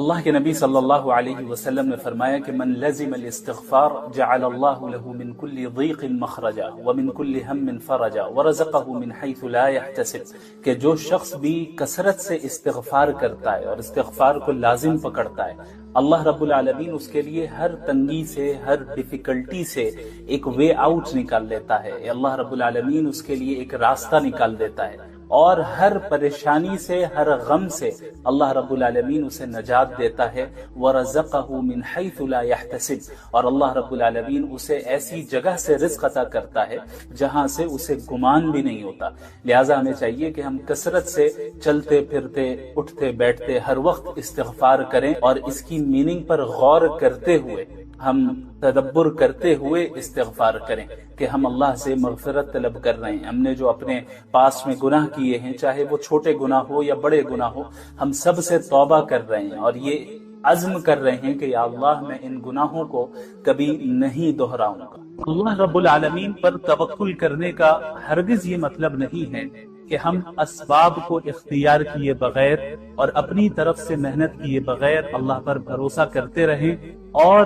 اللہ کے نبی صلی اللہ علیہ وسلم نے فرمایا کہ من لزم الاستغفار جعل اللہ له من كل ضيق مخرجا ومن كل هم فرجا ورزقه من حيث لا يحتسب، کہ جو شخص بھی کثرت سے استغفار کرتا ہے اور استغفار کو لازم پکڑتا ہے، اللہ رب العالمین اس کے لیے ہر تنگی سے، ہر ڈیفیکلٹی سے ایک وے آؤٹ نکال لیتا ہے، اللہ رب العالمین اس کے لیے ایک راستہ نکال دیتا ہے، اور ہر پریشانی سے، ہر غم سے اللہ رب العالمین اسے نجات دیتا ہے۔ وَرَزَقَهُ مِنْ حَيْثُ لَا يَحْتَسِبُ، اور اللہ رب العالمین اسے ایسی جگہ سے رزق عطا کرتا ہے جہاں سے اسے گمان بھی نہیں ہوتا۔ لہٰذا ہمیں چاہیے کہ ہم کثرت سے چلتے پھرتے، اٹھتے بیٹھتے ہر وقت استغفار کریں، اور اس کی میننگ پر غور کرتے ہوئے، ہم تدبر کرتے ہوئے استغفار کریں کہ ہم اللہ سے مغفرت طلب کر رہے ہیں۔ ہم نے جو اپنے پاس میں گناہ کیے ہیں، چاہے وہ چھوٹے گناہ ہو یا بڑے گناہ ہو، ہم سب سے توبہ کر رہے ہیں، اور یہ عزم کر رہے ہیں کہ یا اللہ میں ان گناہوں کو کبھی نہیں دہراؤں گا۔ اللہ رب العالمین پر توکل کرنے کا ہرگز یہ مطلب نہیں ہے کہ ہم اسباب کو اختیار کیے بغیر اور اپنی طرف سے محنت کیے بغیر اللہ پر بھروسہ کرتے رہیں اور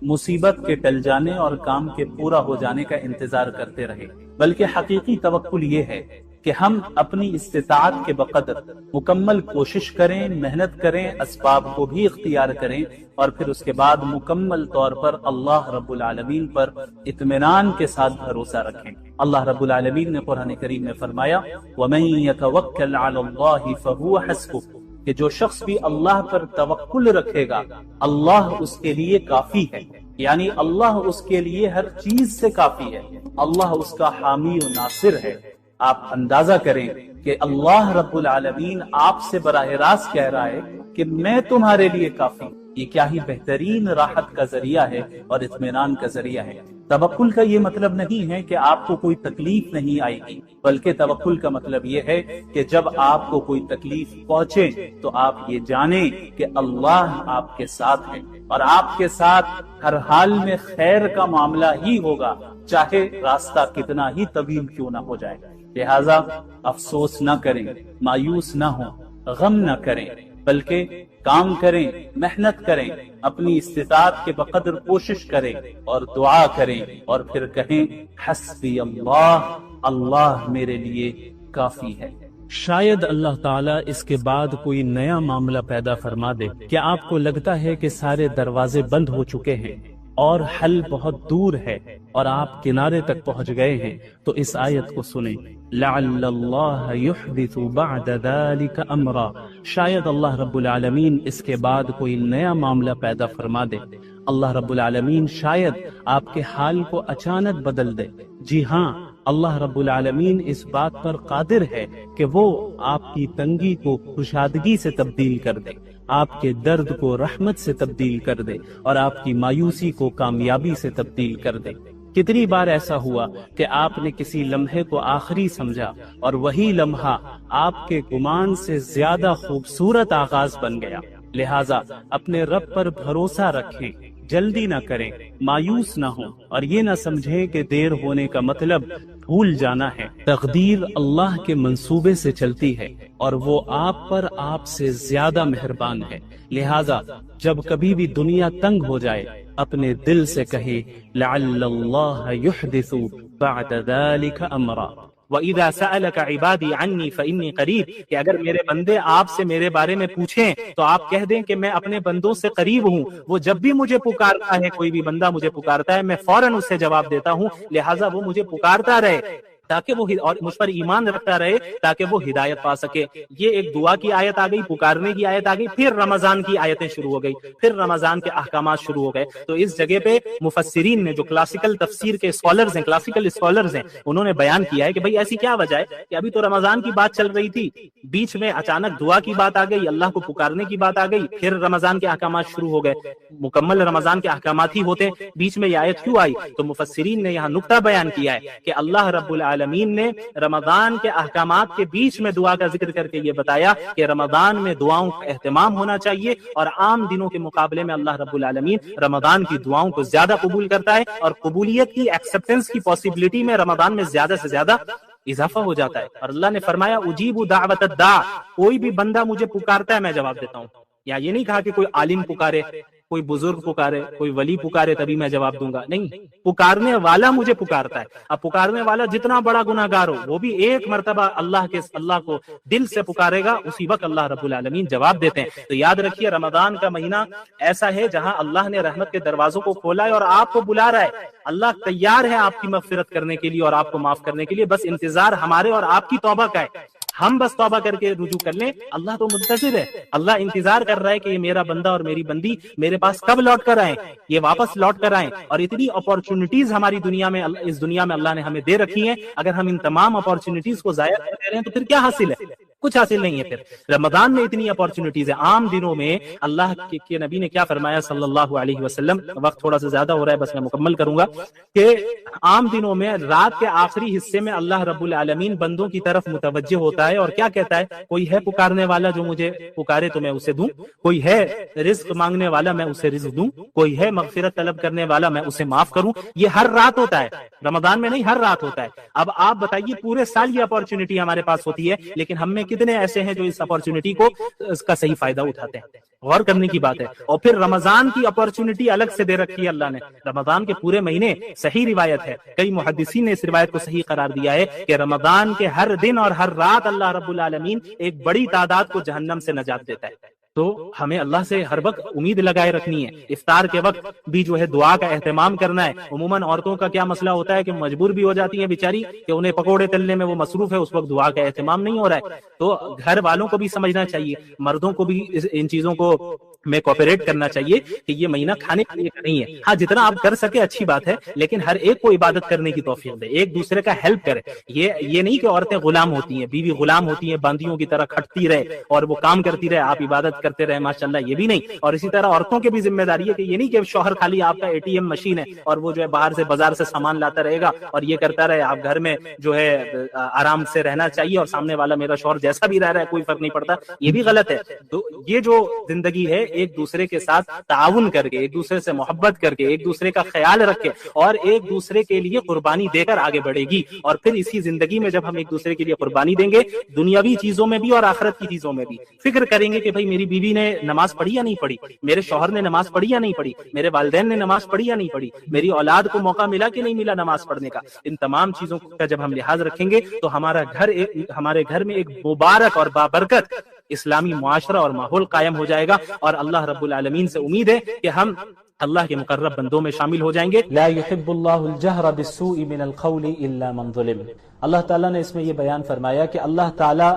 مصیبت کے ٹل جانے اور کام کے پورا ہو جانے کا انتظار کرتے رہے، بلکہ حقیقی توکل یہ ہے کہ ہم اپنی استطاعت کے بقدر مکمل کوشش کریں، محنت کریں، اسباب کو بھی اختیار کریں، اور پھر اس کے بعد مکمل طور پر اللہ رب العالمین پر اطمینان کے ساتھ بھروسہ رکھیں۔ اللہ رب العالمین نے قرآن کریم میں فرمایا وَمَن يَتَوَكَّلْ عَلَى اللَّهِ فَهُوَ حَسْبُهُ، کہ جو شخص بھی اللہ پر توکل رکھے گا اللہ اس کے لیے کافی ہے، یعنی اللہ اس کے لیے ہر چیز سے کافی ہے، اللہ اس کا حامی و ناصر ہے۔ آپ اندازہ کریں کہ اللہ رب العالمین آپ سے براہ راست کہہ رہا ہے کہ میں تمہارے لیے کافی، یہ کیا ہی بہترین راحت کا ذریعہ ہے اور اطمینان کا ذریعہ ہے۔ توکل کا یہ مطلب نہیں ہے کہ آپ کو کوئی تکلیف نہیں آئے گی، بلکہ توکل کا مطلب یہ ہے کہ جب آپ کو کوئی تکلیف پہنچے تو آپ یہ جانیں کہ اللہ آپ کے ساتھ ہے، اور آپ کے ساتھ ہر حال میں خیر کا معاملہ ہی ہوگا، چاہے راستہ کتنا ہی طویل کیوں نہ ہو جائے۔ لہذا افسوس نہ کریں، مایوس نہ ہوں، غم نہ کریں، بلکہ کام کریں، محنت کریں، اپنی استطاعت کے بقدر کوشش کریں اور دعا کریں، اور پھر کہیں حسبی اللہ، اللہ میرے لیے کافی ہے۔ شاید اللہ تعالیٰ اس کے بعد کوئی نیا معاملہ پیدا فرما دے۔ کیا آپ کو لگتا ہے کہ سارے دروازے بند ہو چکے ہیں اور حل بہت دور ہے اور آپ کنارے تک پہنچ گئے ہیں؟ تو اس آیت کو سنیں، لعل اللہ یحدث بعد ذلك امرا، شاید اللہ رب العالمین اس کے بعد کوئی نیا معاملہ پیدا فرما دے۔ اللہ رب العالمین شاید آپ کے حال کو اچانک بدل دے۔ جی ہاں، اللہ رب العالمین اس بات پر قادر ہے کہ وہ آپ کی تنگی کو خوشادگی سے تبدیل کر دے، آپ کے درد کو رحمت سے تبدیل کر دے، اور آپ کی مایوسی کو کامیابی سے تبدیل کر دے۔ کتنی بار ایسا ہوا کہ آپ نے کسی لمحے کو آخری سمجھا اور وہی لمحہ آپ کے گمان سے زیادہ خوبصورت آغاز بن گیا۔ لہٰذا اپنے رب پر بھروسہ رکھیں، جلدی نہ کریں، مایوس نہ ہوں، اور یہ نہ سمجھیں کہ دیر ہونے کا مطلب بھول جانا ہے۔ تقدیر اللہ کے منصوبے سے چلتی ہے اور وہ آپ پر آپ سے زیادہ مہربان ہے۔ لہٰذا جب کبھی بھی دنیا تنگ ہو جائے، اپنے دل سے کہے لعل اللہ یحدث بعد ذلك امرا۔ وَإِذَا سَأَلَكَ عِبَادِي عَنِّي فَإِنِّي قَرِيبٌ، کہ اگر میرے بندے آپ سے میرے بارے میں پوچھیں تو آپ کہہ دیں کہ میں اپنے بندوں سے قریب ہوں، وہ جب بھی مجھے پکارتا ہے، کوئی بھی بندہ مجھے پکارتا ہے، میں فوراً اس سے جواب دیتا ہوں، لہٰذا وہ مجھے پکارتا رہے تاکہ وہ اور مجھ پر ایمان رکھتا رہے تاکہ وہ ہدایت پا سکے۔ یہ ایک دعا کی آیت آ گئی، پکارنے کی آیت آ گئی، پھر رمضان کی آیتیں شروع ہو گئی، پھر رمضان کے احکامات شروع ہو گئے۔ تو اس جگہ پہ مفسرین نے، جو کلاسیکل تفسیر کے اسکالرز ہیں، کلاسیکل اسکالرز ہیں، انہوں نے بیان کیا ہے کہ بھئی ایسی کیا وجہ ہے کہ ابھی تو رمضان کی بات چل رہی تھی، بیچ میں اچانک دعا کی بات آ گئی، اللہ کو پکارنے کی بات آ گئی، پھر رمضان کے احکامات شروع ہو گئے، مکمل رمضان کے احکامات ہی ہوتے، بیچ میں یہ آیت کیوں آئی؟ تو مفسرین نے یہاں نقطہ بیان کیا ہے کہ اللہ رب العالمین نے رمضان کے احکامات کے بیچ میں دعا کا ذکر کر کے یہ بتایا کہ رمضان میں دعاؤں کا اہتمام ہونا چاہیے، اور عام دنوں کے مقابلے میں اللہ رب العالمین رمضان کی دعاؤں کو زیادہ قبول کرتا ہے، اور قبولیت کی، ایکسپٹنس کی پاسبلٹی میں رمضان میں زیادہ سے زیادہ اضافہ ہو جاتا ہے۔ اور اللہ نے فرمایا اجیب دعوت الداع، کوئی بھی بندہ مجھے پکارتا ہے میں جواب دیتا ہوں۔ یا یہ نہیں کہا کہ کوئی عالم پکارے، کوئی بزرگ پکارے، کوئی ولی پکارے تبھی میں جواب دوں گا، نہیں، پکارنے والا مجھے پکارتا ہے۔ اب پکارنے والا جتنا بڑا گناہ گار ہو وہ بھی ایک مرتبہ اللہ کو دل سے پکارے گا، اسی وقت اللہ رب العالمین جواب دیتے ہیں۔ تو یاد رکھیے رمضان کا مہینہ ایسا ہے جہاں اللہ نے رحمت کے دروازوں کو کھولا ہے اور آپ کو بلا رہا ہے۔ اللہ تیار ہے آپ کی مغفرت کرنے کے لیے اور آپ کو معاف کرنے کے لیے، بس انتظار ہمارے اور آپ کی توبہ کا ہے۔ ہم بس توبہ کر کے رجوع کر لیں، اللہ تو منتظر ہے، اللہ انتظار کر رہا ہے کہ یہ میرا بندہ اور میری بندی میرے پاس کب لوٹ کر آئیں، یہ واپس لوٹ کر آئیں۔ اور اتنی اپارچونٹیز ہماری اس دنیا میں اللہ نے ہمیں دے رکھی ہیں، اگر ہم ان تمام اپارچونٹیز کو ضائع کر رہے ہیں تو پھر کیا حاصل ہے؟ کچھ حاصل نہیں ہے۔ پھر رمضان میں اتنی اپارچونٹیز ہیں۔ عام دنوں میں اللہ کے نبی نے کیا فرمایا صلی اللہ علیہ وسلم، وقت تھوڑا سا زیادہ ہو رہا ہے بس میں مکمل کروں گا، کہ عام دنوں میں رات کے آخری حصے میں اللہ رب العالمین بندوں کی طرف متوجہ ہوتا ہے اور کیا کہتا ہے؟ کوئی ہے پکارنے والا جو مجھے پکارے تو میں اسے دوں، کوئی ہے رزق مانگنے والا میں اسے رزق دوں، کوئی ہے مغفرت طلب کرنے والا میں اسے معاف کروں۔ یہ ہر رات ہوتا ہے، رمضان میں نہیں، ہر رات ہوتا ہے۔ اب آپ بتائیے پورے سال یہ اپارچونٹی ہمارے پاس ہوتی ہے، لیکن ہم میں کتنے ایسے ہیں جو اس اپارچونٹی کو اس کا صحیح فائدہ اٹھاتے ہیں؟ غور کرنے کی بات ہے۔ اور پھر رمضان کی اپارچونٹی الگ سے دے رکھی ہے اللہ نے، رمضان کے پورے مہینے، صحیح روایت ہے، کئی محدثین نے اس روایت کو صحیح قرار دیا ہے کہ رمضان کے ہر دن اور ہر رات اللہ رب العالمین ایک بڑی تعداد کو جہنم سے نجات دیتا ہے۔ تو ہمیں اللہ سے ہر وقت امید لگائے رکھنی ہے۔ افطار کے وقت بھی جو ہے دعا کا اہتمام کرنا ہے۔ عموماً عورتوں کا کیا مسئلہ ہوتا ہے کہ مجبور بھی ہو جاتی ہیں بیچاری کہ انہیں پکوڑے تلنے میں وہ مصروف ہے، اس وقت دعا کا اہتمام نہیں ہو رہا ہے۔ تو گھر والوں کو بھی سمجھنا چاہیے، مردوں کو بھی ان چیزوں کو میں کوپریٹ کرنا چاہیے کہ یہ مہینہ کھانے کے لیے نہیں ہے۔ ہاں جتنا آپ کر سکے اچھی بات ہے، لیکن ہر ایک کو عبادت کرنے کی توفیق دے، ایک دوسرے کا ہیلپ کرے۔ یہ نہیں کہ عورتیں غلام ہوتی ہیں، بیوی غلام ہوتی ہیں، باندیوں کی طرح کھٹتی رہے اور وہ کام کرتی رہے، آپ عبادت کرتے رہے ماشاءاللہ، یہ بھی نہیں۔ اور اسی طرح عورتوں کی بھی ذمہ داری ہے کہ یہ نہیں کہ شوہر خالی آپ کا ATM مشین ہے اور وہ جو ہے باہر سے بازار سے سامان لاتا رہے گا اور یہ کرتا رہے، آپ گھر میں جو ہے آرام سے رہنا چاہیے اور سامنے والا میرا شوہر جیسا بھی رہ رہا ہے کوئی فرق نہیں پڑتا، یہ بھی غلط ہے۔ تو یہ جو زندگی ہے ایک دوسرے کے ساتھ تعاون کر کے، ایک دوسرے سے محبت کر کے، ایک دوسرے کا خیال رکھ کے اور ایک دوسرے کے لیے قربانی دے کر آگے بڑھے گی۔ اور پھر اسی زندگی میں جب ہم ایک دوسرے کے لیے قربانی دیں گے، دنیاوی چیزوں میں بھی اور آخرت کی چیزوں میں بھی، فکر کریں گے کہ بھائی میری بیوی نے نماز پڑھی یا نہیں پڑھی، میرے شوہر نے نماز پڑھی یا نہیں پڑھی، میرے والدین نے نماز پڑھی یا نہیں پڑھی، میری اولاد کو موقع ملا کہ نہیں ملا نماز پڑھنے کا۔ ان تمام چیزوں کا جب ہم لحاظ رکھیں گے تو ہمارے گھر میں ایک مبارک اور بابرکت اسلامی معاشرہ اور ماحول قائم ہو جائے گا، اور اللہ رب العالمین سے امید ہے کہ ہم اللہ کے مقرب بندوں میں شامل ہو جائیں گے۔ لا يحب اللہ الجہر بالسوء من القول الا من ظلم۔ اللہ تعالیٰ نے اس میں یہ بیان فرمایا کہ اللہ تعالیٰ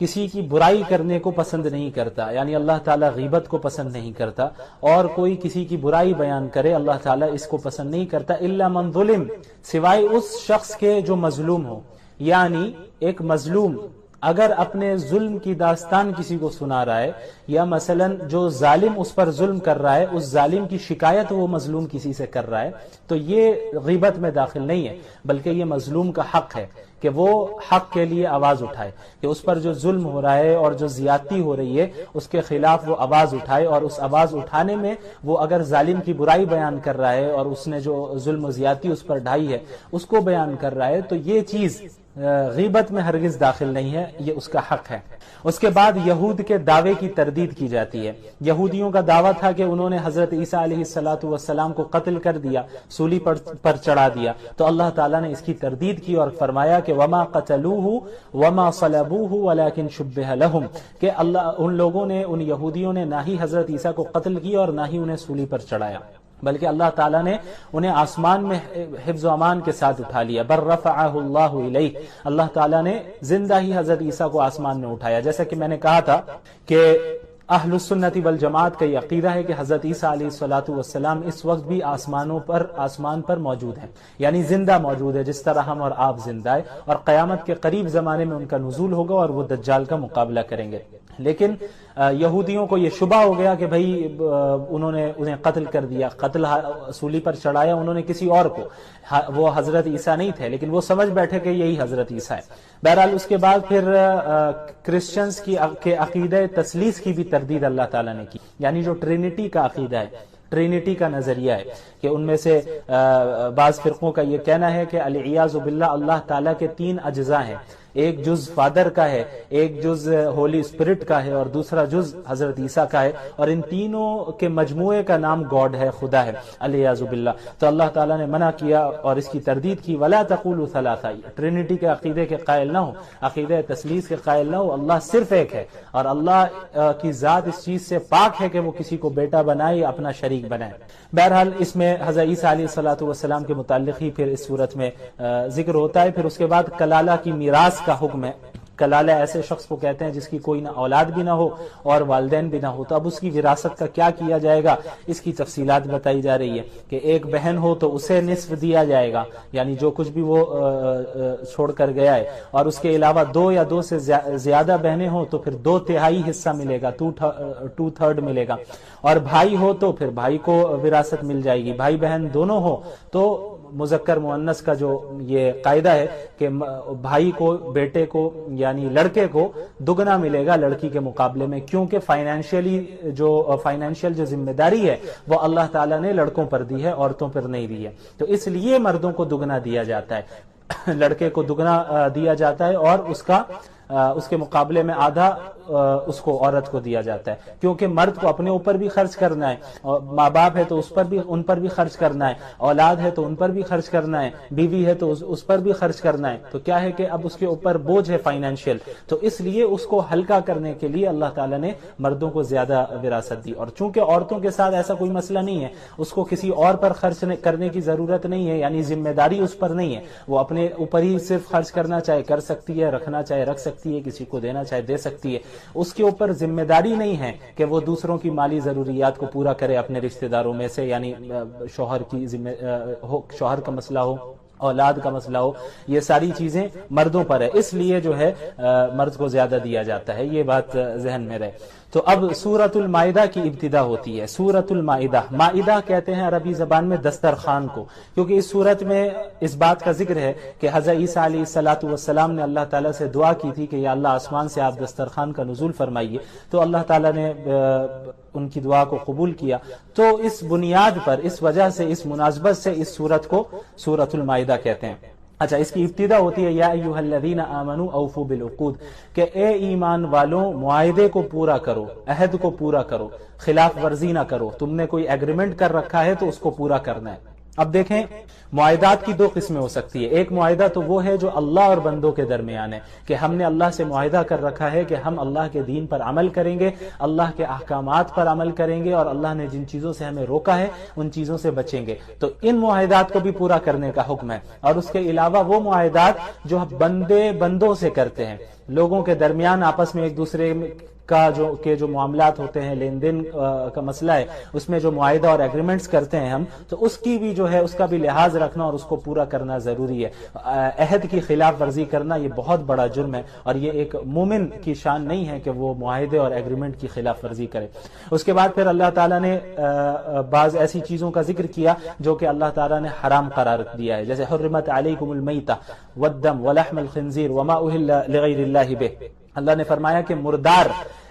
کسی کی برائی کرنے کو پسند نہیں کرتا، یعنی اللہ تعالیٰ غیبت کو پسند نہیں کرتا، اور کوئی کسی کی برائی بیان کرے اللہ تعالیٰ اس کو پسند نہیں کرتا، الا من ظلم، سوائے اس شخص کے جو مظلوم ہو۔ یعنی ایک مظلوم اگر اپنے ظلم کی داستان کسی کو سنا رہا ہے، یا مثلا جو ظالم اس پر ظلم کر رہا ہے اس ظالم کی شکایت وہ مظلوم کسی سے کر رہا ہے، تو یہ غیبت میں داخل نہیں ہے، بلکہ یہ مظلوم کا حق ہے کہ وہ حق کے لیے آواز اٹھائے، کہ اس پر جو ظلم ہو رہا ہے اور جو زیادتی ہو رہی ہے اس کے خلاف وہ آواز اٹھائے، اور اس آواز اٹھانے میں وہ اگر ظالم کی برائی بیان کر رہا ہے اور اس نے جو ظلم و زیادتی اس پر ڈھائی ہے اس کو بیان کر رہا ہے، تو یہ چیز غیبت میں ہرگز داخل نہیں ہے، یہ اس کا حق ہے۔ اس کے بعد یہود کے دعوے کی تردید کی جاتی ہے۔ یہودیوں کا دعویٰ تھا کہ انہوں نے حضرت عیسیٰ علیہ السلام کو قتل کر دیا، سولی پر چڑھا دیا، تو اللہ تعالیٰ نے اس کی تردید کی اور فرمایا کہ وما قتلوہ وما صلبوہ ولکن شبہ لہم، کہ ان لوگوں نے، ان یہودیوں نے نہ ہی حضرت عیسیٰ کو قتل کیا اور نہ ہی انہیں سولی پر چڑھایا، بلکہ اللہ تعالیٰ نے انہیں آسمان میں حفظ و امان کے ساتھ اٹھا لیا۔ بر رفعہ اللہ الیہ، اللہ تعالیٰ نے زندہ ہی حضرت عیسیٰ کو آسمان میں اٹھایا۔ جیسا کہ میں نے کہا تھا کہ اہل السنت والجماعت کا یہ عقیدہ ہے کہ حضرت عیسیٰ علیہ السلام اس وقت بھی آسمان پر موجود ہیں، یعنی زندہ موجود ہے، جس طرح ہم اور آپ زندہ ہے، اور قیامت کے قریب زمانے میں ان کا نزول ہوگا اور وہ دجال کا مقابلہ کریں گے۔ لیکن یہودیوں کو یہ شبہ ہو گیا کہ بھئی انہوں نے انہیں قتل کر دیا، قتل سولی پر چڑھایا انہوں نے کسی اور کو، وہ حضرت عیسیٰ نہیں تھے، لیکن وہ سمجھ بیٹھے کہ یہی حضرت عیسیٰ ہے۔ بہرحال اس کے بعد پھر کرسچنز کے عقیدہ تثلیث کی بھی تردید اللہ تعالیٰ نے کی، یعنی جو ٹرینٹی کا عقیدہ ہے، ٹرینٹی کا نظریہ ہے، کہ ان میں سے بعض فرقوں کا یہ کہنا ہے کہ العیاذ باللہ اللہ تعالیٰ کے 3 اجزاء ہیں، ایک جز فادر کا ہے، ایک جز ہولی اسپرٹ کا ہے، اور دوسرا جز حضرت عیسیٰ کا ہے، اور ان تینوں کے مجموعے کا نام گاڈ ہے، خدا ہے، علیہ باللہ۔ تو اللہ تعالیٰ نے منع کیا اور اس کی تردید کی، وَلَا تَقُولُوا ثَلَاثَةً، ٹرینٹی کے عقیدے کے قائل نہ ہو، عقیدہ تثلیث کے قائل نہ ہو، اللہ صرف ایک ہے، اور اللہ کی ذات اس چیز سے پاک ہے کہ وہ کسی کو بیٹا بنائے یا اپنا شریک بنائے۔ بہرحال اس میں حضرت عیسیٰ علیہ السلام کے متعلق ہی پھر اس صورت میں ذکر ہوتا ہے۔ پھر اس کے بعد کلالہ کی میراث کا حکم ہے۔ کلالہ ایسے شخص کو کہتے ہیں جس کی کوئی نہ اولاد بھی نہ ہو اور والدین بھی نہ ہو، تو اب اس کی وراثت کا کیا کیا جائے گا، اس کی تفصیلات بتائی جا رہی ہے کہ ایک بہن ہو تو اسے نصف دیا جائے گا، یعنی جو کچھ بھی وہ چھوڑ کر گیا ہے، اور اس کے علاوہ دو یا دو سے زیادہ بہنیں ہوں تو پھر 2/3 حصہ ملے گا، 2/3 ملے گا، اور بھائی ہو تو پھر بھائی کو وراثت مل جائے گی، بھائی بہن دونوں ہو تو مذکر مؤنث کا جو یہ قاعدہ ہے کہ بھائی کو، بیٹے کو یعنی لڑکے کو دگنا ملے گا لڑکی کے مقابلے میں، کیونکہ فائنینشیل جو ذمہ داری ہے وہ اللہ تعالیٰ نے لڑکوں پر دی ہے، عورتوں پر نہیں دی ہے، تو اس لیے مردوں کو دگنا دیا جاتا ہے، لڑکے کو دگنا دیا جاتا ہے، اور اس کے مقابلے میں آدھا اس کو عورت کو دیا جاتا ہے، کیونکہ مرد کو اپنے اوپر بھی خرچ کرنا ہے، اور ماں باپ ہے تو ان پر بھی خرچ کرنا ہے، اولاد ہے تو ان پر بھی خرچ کرنا ہے، بیوی ہے تو اس پر بھی خرچ کرنا ہے، تو کیا ہے کہ اب اس کے اوپر بوجھ ہے فائنینشیل، تو اس لیے اس کو ہلکا کرنے کے لیے اللہ تعالیٰ نے مردوں کو زیادہ وراثت دی، اور چونکہ عورتوں کے ساتھ ایسا کوئی مسئلہ نہیں ہے، اس کو کسی اور پر خرچ کرنے کی ضرورت نہیں ہے، یعنی ذمہ داری اس پر نہیں ہے، وہ اپنے اوپر ہی صرف خرچ کرنا چاہے کر سکتی ہے، رکھنا چاہے رکھ سکتی ہے، کسی کو دینا چاہے دے سکتی ہے، اس کے اوپر ذمہ داری نہیں ہے کہ وہ دوسروں کی مالی ضروریات کو پورا کرے اپنے رشتہ داروں میں سے، یعنی شوہر کا مسئلہ ہو، اولاد کا مسئلہ ہو، یہ ساری چیزیں مردوں پر ہے، اس لیے جو ہے مرد کو زیادہ دیا جاتا ہے، یہ بات ذہن میں رہے۔ تو اب سورۃ المائدہ کی ابتدا ہوتی ہے۔ سورۃ المائدہ، مائدہ کہتے ہیں عربی زبان میں دسترخوان کو، کیونکہ اس سورت میں اس بات کا ذکر ہے کہ حضرت عیسیٰ علیہ السلام نے اللہ تعالیٰ سے دعا کی تھی کہ یا اللہ آسمان سے آپ دسترخوان کا نزول فرمائیے، تو اللہ تعالیٰ نے ان کی دعا کو قبول کیا، تو اس بنیاد پر، اس وجہ سے، اس مناسبت سے اس سورت کو سورۃ المائدہ کہتے ہیں۔ اچھا، اس کی ابتدا ہوتی ہے یا ایھا الذین آمنوا اوفوا بالعقود، کہ اے ایمان والوں معاہدے کو پورا کرو، عہد کو پورا کرو، خلاف ورزی نہ کرو، تم نے کوئی ایگریمنٹ کر رکھا ہے تو اس کو پورا کرنا ہے۔ اب دیکھیں، معاہدات کی 2 قسمیں ہو سکتی ہے۔ ایک معاہدہ تو وہ ہے جو اللہ اور بندوں کے درمیان ہے، کہ ہم نے اللہ سے معاہدہ کر رکھا ہے کہ ہم اللہ کے دین پر عمل کریں گے، اللہ کے احکامات پر عمل کریں گے، اور اللہ نے جن چیزوں سے ہمیں روکا ہے ان چیزوں سے بچیں گے، تو ان معاہدات کو بھی پورا کرنے کا حکم ہے۔ اور اس کے علاوہ وہ معاہدات جو بندوں سے کرتے ہیں، لوگوں کے درمیان آپس میں ایک دوسرے کا جو معاملات ہوتے ہیں، لین دین کا مسئلہ ہے، اس میں جو معاہدہ اور ایگریمنٹس کرتے ہیں ہم، تو اس کی بھی جو ہے اس کا بھی لحاظ رکھنا اور اس کو پورا کرنا ضروری ہے۔ عہد کی خلاف ورزی کرنا یہ بہت بڑا جرم ہے، اور یہ ایک مومن کی شان نہیں ہے کہ وہ معاہدے اور ایگریمنٹ کی خلاف ورزی کرے۔ اس کے بعد پھر اللہ تعالیٰ نے بعض ایسی چیزوں کا ذکر کیا جو کہ اللہ تعالیٰ نے حرام قرار دیا ہے، جیسے حرمت علیکم المیتہ والدم ولحم الخنزیر وما اہل لغیر اللہ بہ۔ اللہ نے فرمایا کہ مردار،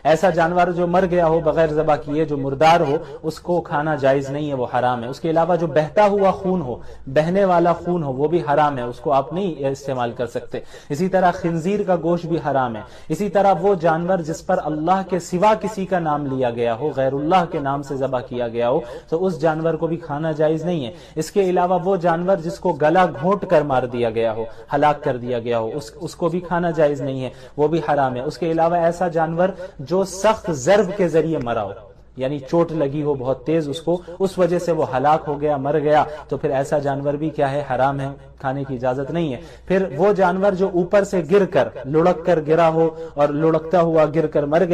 ایسا جانور جو مر گیا ہو بغیر ذبح کیے، جو مردار ہو، اس کو کھانا جائز نہیں ہے، وہ حرام ہے۔ اس کے علاوہ جو بہتا ہوا خون ہو، بہنے والا خون ہو، وہ بھی حرام ہے، اس کو آپ نہیں استعمال کر سکتے۔ اسی طرح خنزیر کا گوشت بھی حرام ہے۔ اسی طرح وہ جانور جس پر اللہ کے سوا کسی کا نام لیا گیا ہو، غیر اللہ کے نام سے ذبح کیا گیا ہو، تو اس جانور کو بھی کھانا جائز نہیں ہے۔ اس کے علاوہ وہ جانور جس کو گلا گھونٹ کر مار دیا گیا ہو، ہلاک کر دیا گیا ہو، اس کو بھی کھانا جائز نہیں ہے، وہ بھی حرام ہے۔ اس کے علاوہ ایسا جانور جو سخت ضرب کے ذریعے مرا ہو، یعنی چوٹ لگی ہو بہت تیز اس کو، اس وجہ سے وہ ہلاک ہو گیا، مر گیا، تو پھر ایسا جانور بھی کیا ہے، حرام ہے، کھانے کی اجازت نہیں ہے۔ پھر وہ جانور جو اوپر سے گر کر، لڑک کر گرا ہو اور لڑکتا ہوا گر کر مر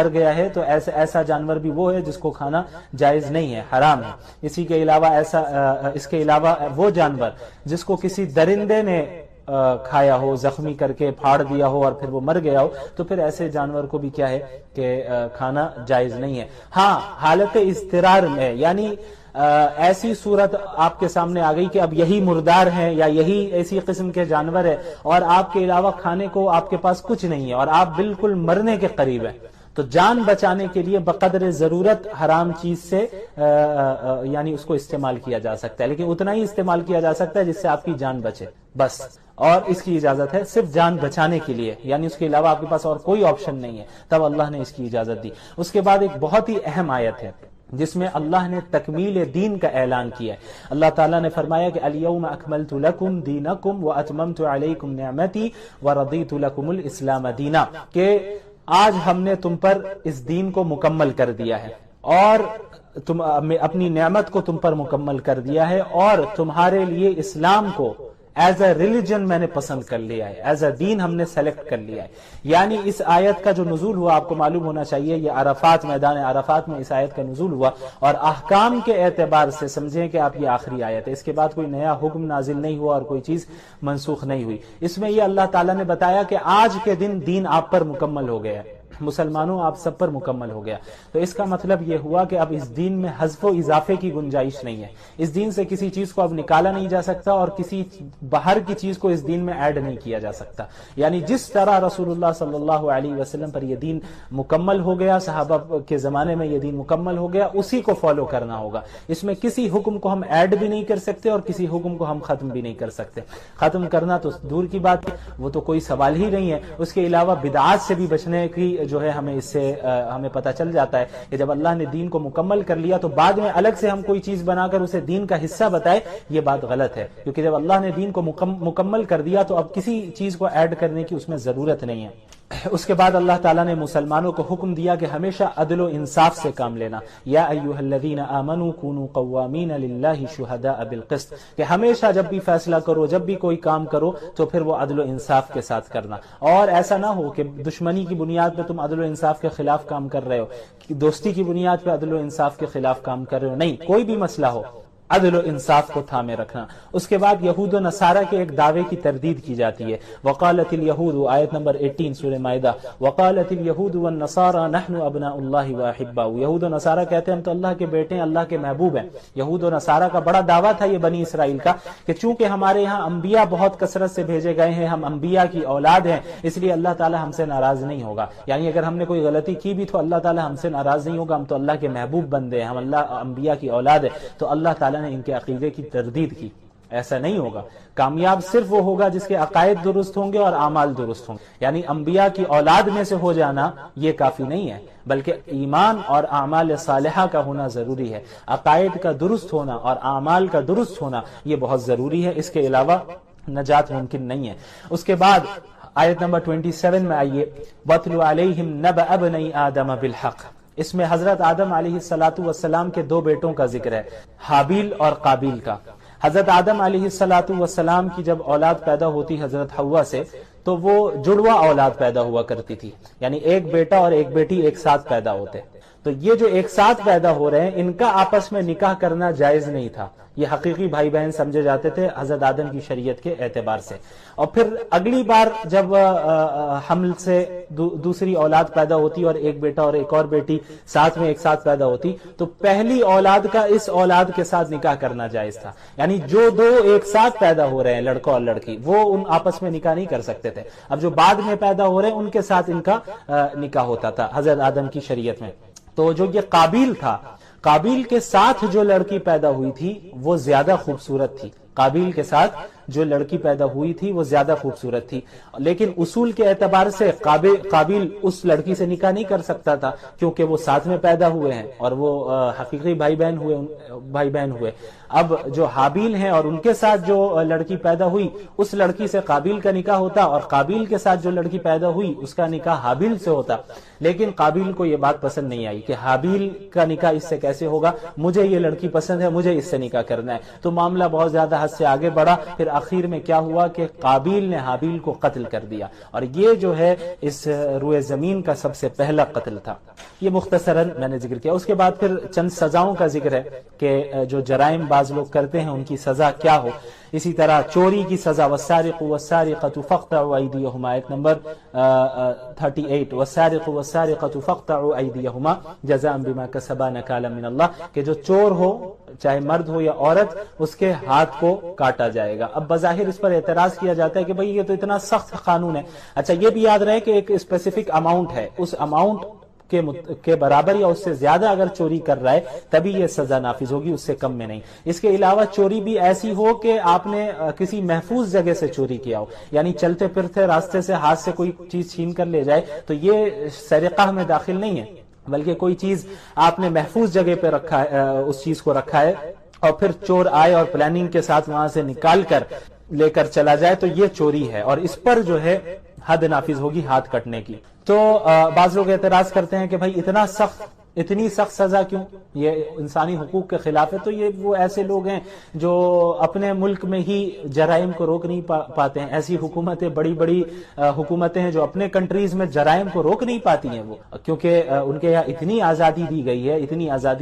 گیا ہے، تو ایسا جانور بھی وہ ہے جس کو کھانا جائز نہیں ہے، حرام ہے۔ اس کے علاوہ وہ جانور جس کو کسی درندے نے کھایا ہو، زخمی کر کے پھاڑ دیا ہو اور پھر وہ مر گیا ہو، تو پھر ایسے جانور کو بھی کیا ہے کہ کھانا جائز نہیں ہے۔ ہاں، حالت اضطرار میں، یعنی ایسی صورت آپ کے سامنے آ گئی کہ اب یہی مردار ہیں یا یہی ایسی قسم کے جانور ہے اور آپ کے علاوہ کھانے کو آپ کے پاس کچھ نہیں ہے اور آپ بالکل مرنے کے قریب ہیں، تو جان بچانے کے لیے بقدر ضرورت حرام چیز سے یعنی اس کو استعمال کیا جا سکتا ہے، لیکن اتنا ہی استعمال کیا جا سکتا ہے جس سے آپ کی جان بچے بس، اور اس کی اجازت ہے صرف جان بچانے کے لیے، یعنی اس کے علاوہ آپ کے پاس اور کوئی آپشن نہیں ہے، تب اللہ نے اس کی اجازت دی۔ اس کے بعد ایک بہت ہی اہم آیت ہے جس میں اللہ نے تکمیل دین کا اعلان کیا ہے۔ اللہ تعالیٰ نے فرمایا کہ الیوم اکملت لکم دینکم واتممت علیکم نعمتی ورضیت لکم الاسلام دینا، کہ آج ہم نے تم پر اس دین کو مکمل کر دیا ہے اور تم اپنی نعمت کو تم پر مکمل کر دیا ہے، اور تمہارے لیے اسلام کو ایز اے ریلیجن میں نے پسند کر لیا ہے، ایز اے دین ہم نے سلیکٹ کر لیا ہے۔ یعنی اس آیت کا جو نزول ہوا آپ کو معلوم ہونا چاہیے، یہ عرفات، میدان عرفات میں اس آیت کا نزول ہوا، اور احکام کے اعتبار سے سمجھیں کہ آپ یہ آخری آیت ہے، اس کے بعد کوئی نیا حکم نازل نہیں ہوا اور کوئی چیز منسوخ نہیں ہوئی۔ اس میں یہ اللہ تعالیٰ نے بتایا کہ آج کے دین آپ پر مکمل ہو گیا ہے، مسلمانوں آپ سب پر مکمل ہو گیا۔ تو اس کا مطلب یہ ہوا کہ اب اس دین میں حذف و اضافے کی گنجائش نہیں ہے، اس دین سے کسی چیز کو اب نکالا نہیں جا سکتا اور کسی باہر کی چیز کو اس دین میں ایڈ نہیں کیا جا سکتا۔ یعنی جس طرح رسول اللہ صلی اللہ علیہ وسلم پر یہ دین مکمل ہو گیا، صحابہ کے زمانے میں یہ دین مکمل ہو گیا، اسی کو فالو کرنا ہوگا۔ اس میں کسی حکم کو ہم ایڈ بھی نہیں کر سکتے اور کسی حکم کو ہم ختم بھی نہیں کر سکتے۔ ختم کرنا تو دور کی بات ہے، وہ تو کوئی سوال ہی نہیں ہے۔ اس کے علاوہ بدعات سے بھی بچنے کی جو ہے ہمیں اس سے ہمیں پتہ چل جاتا ہے کہ جب اللہ نے دین کو مکمل کر لیا تو بعد میں الگ سے ہم کوئی چیز بنا کر اسے دین کا حصہ بتائے، یہ بات غلط ہے، کیونکہ جب اللہ نے دین کو مکمل کر دیا تو اب کسی چیز کو ایڈ کرنے کی اس میں ضرورت نہیں ہے۔ اس کے بعد اللہ تعالیٰ نے مسلمانوں کو حکم دیا کہ ہمیشہ عدل و انصاف سے کام لینا، یا ایھا الذین آمنوا کونوا قوامین للہ شہداء بالقسط، کہ ہمیشہ جب بھی فیصلہ کرو، جب بھی کوئی کام کرو تو پھر وہ عدل و انصاف کے ساتھ کرنا، اور ایسا نہ ہو کہ دشمنی کی بنیاد پہ تم عدل و انصاف کے خلاف کام کر رہے ہو، دوستی کی بنیاد پہ عدل و انصاف کے خلاف کام کر رہے ہو، نہیں، کوئی بھی مسئلہ ہو عدل و انصاف کو تھامے رکھنا۔ اس کے بعد یہود و نصارہ کے ایک دعوے کی تردید کی جاتی ہے، وقالت الیہود، آیت نمبر 18 سورہ مائدہ، وقالت الیہود والنصارى نحن ابناء اللہ واحباؤہ، یہود و نصارہ کہتے ہیں ہم تو اللہ کے بیٹے ہیں، اللہ کے محبوب ہیں۔ یہود و نصارہ کا بڑا دعویٰ تھا یہ بنی اسرائیل کا کہ چونکہ ہمارے یہاں انبیاء بہت کثرت سے بھیجے گئے ہیں، ہم انبیاء کی اولاد ہیں، اس لیے اللہ تعالی ہم سے ناراض نہیں ہوگا، یعنی اگر ہم نے کوئی غلطی کی بھی تو اللہ تعالی ہم سے ناراض نہیں ہوگا، ہم تو اللہ کے محبوب بندے ہیں، ہم اللہ انبیاء کی اولاد ہیں۔ تو اللہ تعالی نے ان کے عقیدے کی تردید کی، ایسا نہیں ہوگا۔ کامیاب صرف وہ ہوگا جس کے عقائد درست ہوں گے اور اعمال درست ہوں گے، یعنی انبیاء کی اولاد میں سے ہو جانا یہ کافی نہیں ہے، بلکہ ایمان اور اعمال صالحہ کا ہونا ضروری ہے، عقائد کا درست ہونا اور اعمال کا درست ہونا یہ بہت ضروری ہے، اس کے علاوہ نجات ممکن نہیں ہے۔ اس کے بعد آیت نمبر 27 میں آئیے، وَاتْلُ عَلَيْهِمْ نَبَأَ ابْنَيْ آدَمَ بِالْحَقِّ، اس میں حضرت آدم علیہ السلام کے دو بیٹوں کا ذکر ہے، حابیل اور قابیل کا۔ حضرت آدم علیہ السلام کی جب اولاد پیدا ہوتی حضرت حوا سے تو وہ جڑواں اولاد پیدا ہوا کرتی تھی، یعنی ایک بیٹا اور ایک بیٹی ایک ساتھ پیدا ہوتے، تو یہ جو ایک ساتھ پیدا ہو رہے ہیں ان کا آپس میں نکاح کرنا جائز نہیں تھا، یہ حقیقی بھائی بہن سمجھے جاتے تھے حضرت آدم کی شریعت کے اعتبار سے۔ اور پھر اگلی بار جب حمل سے دوسری اولاد پیدا ہوتی اور ایک بیٹا اور ایک اور بیٹی ساتھ میں ایک ساتھ پیدا ہوتی تو پہلی اولاد کا اس اولاد کے ساتھ نکاح کرنا جائز تھا، یعنی جو دو ایک ساتھ پیدا ہو رہے ہیں لڑکا اور لڑکی وہ ان آپس میں نکاح نہیں کر سکتے تھے، اب جو بعد میں پیدا ہو رہے ہیں ان کے ساتھ ان کا نکاح ہوتا تھا حضرت آدم کی شریعت میں۔ تو جو یہ قابیل تھا، قابیل کے ساتھ جو لڑکی پیدا ہوئی تھی وہ زیادہ خوبصورت تھی، قابیل کے ساتھ جو لڑکی پیدا ہوئی تھی وہ زیادہ خوبصورت تھی، لیکن اصول کے اعتبار سے قابیل اس لڑکی سے نکاح نہیں کر سکتا تھا کیونکہ وہ ساتھ میں پیدا ہوئے ہیں اور وہ حقیقی بھائی بہن ہوئے۔ اب جو حابیل ہیں اور ان کے ساتھ جو لڑکی پیدا ہوئی اس لڑکی سے قابیل کا نکاح ہوتا اور قابیل کے ساتھ جو لڑکی پیدا ہوئی اس کا نکاح حابیل سے ہوتا، لیکن قابیل کو یہ بات پسند نہیں آئی کہ حابیل کا نکاح اس سے کیسے ہوگا، مجھے یہ لڑکی پسند ہے، مجھے اس سے نکاح کرنا ہے، تو معاملہ بہت زیادہ حد سے آگے بڑھا، پھر آخر میں کیا ہوا کہ قابیل نے حابیل کو قتل کر دیا، اور یہ جو ہے اس روئے زمین کا سب سے پہلا قتل تھا۔ یہ مختصراً میں نے ذکر کیا۔ اس کے بعد پھر چند سزاؤں کا ذکر ہے کہ جو جرائم بعض لوگ کرتے ہیں ان کی سزا کیا ہو۔ اسی طرح چوری کی سزا، والسارق والسارقة فاقطعوا أيديهما، آیت نمبر 38، والسارق والسارقة فاقطعوا أيديهما جزاء بما كسبا نكالا من اللہ، کہ جو چور ہو چاہے مرد ہو یا عورت اس کے ہاتھ کو کاٹا جائے گا۔ اب بظاہر اس پر اعتراض کیا جاتا ہے کہ بھئی یہ تو اتنا سخت قانون ہے۔ اچھا یہ بھی یاد رہے کہ ایک اسپیسیفک اماؤنٹ ہے، اس اماؤنٹ کے برابر یا اس سے زیادہ اگر چوری کر رہا ہے تبھی یہ سزا نافذ ہوگی، اس سے کم میں نہیں۔ اس کے علاوہ چوری بھی ایسی ہو کہ آپ نے کسی محفوظ جگہ سے چوری کیا ہو، یعنی چلتے پھرتے راستے سے ہاتھ سے کوئی چیز چھین کر لے جائے تو یہ سرقہ میں داخل نہیں ہے، بلکہ کوئی چیز آپ نے محفوظ جگہ پہ رکھا ہے، اس چیز کو رکھا ہے اور پھر چور آئے اور پلاننگ کے ساتھ وہاں سے نکال کر لے کر چلا جائے تو یہ چوری ہے، اور اس پر جو ہے حد نافذ ہوگی ہاتھ کٹنے کی۔ تو بعض لوگ اعتراض کرتے ہیں کہ بھائی اتنی سخت سزا کیوں، یہ انسانی حقوق کے خلاف ہے۔ تو یہ وہ ایسے لوگ ہیں جو اپنے ملک میں ہی جرائم کو روک نہیں پاتے ہیں، ایسی حکومتیں بڑی بڑی حکومتیں ہیں جو اپنے کنٹریز میں جرائم کو روک نہیں پاتی ہیں، وہ کیونکہ ان کے یہاں اتنی آزادی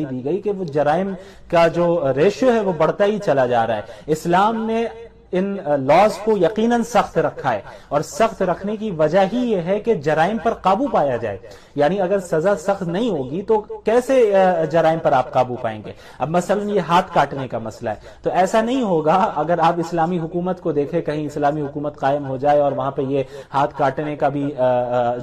دی گئی کہ وہ جرائم کا جو ریشیو ہے وہ بڑھتا ہی چلا جا رہا ہے۔ اسلام نے ان لاز کو یقیناً سخت رکھا ہے، اور سخت رکھنے کی وجہ ہی یہ ہے کہ جرائم پر قابو پایا جائے، یعنی اگر سزا سخت نہیں ہوگی تو کیسے جرائم پر آپ قابو پائیں گے۔ اب مثلا یہ ہاتھ کاٹنے کا مسئلہ ہے، تو ایسا نہیں ہوگا اگر آپ اسلامی حکومت کو دیکھیں، کہیں اسلامی حکومت قائم ہو جائے اور وہاں پہ یہ ہاتھ کاٹنے کا بھی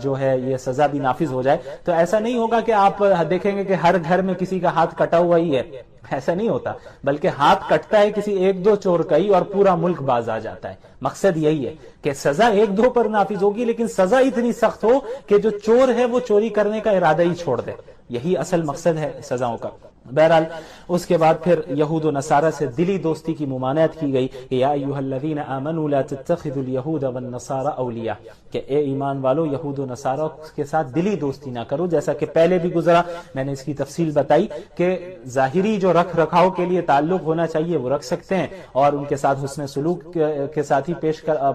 جو ہے یہ سزا بھی نافذ ہو جائے، تو ایسا نہیں ہوگا کہ آپ دیکھیں گے کہ ہر گھر میں کسی کا ہاتھ کٹا ہوا ہی ہے، ایسا نہیں ہوتا، بلکہ ہاتھ کٹتا ہے کسی ایک دو چور کا ہی اور پورا ملک باز آ جاتا ہے۔ مقصد یہی ہے کہ سزا ایک دو پر نافذ ہوگی، لیکن سزا اتنی سخت ہو کہ جو چور ہے وہ چوری کرنے کا ارادہ ہی چھوڑ دے، یہی اصل مقصد ہے سزاؤں کا۔ بہرحال اس کے بعد پھر یہود و نصارہ سے دلی دوستی کی ممانعت کی گئی کہ یا ایھا الذین آمنوا لا تتخذوا اليہود والنصارى اولیاء، کہ اے ایمان والو یہود و نصارہ کے ساتھ دلی دوستی نہ کرو، جیسا کہ پہلے بھی گزرا، میں نے اس کی تفصیل بتائی کہ ظاہری جو رکھ رکھاؤ کے لیے تعلق ہونا چاہیے وہ رکھ سکتے ہیں، اور ان کے ساتھ حسن سلوک کے ساتھ ہی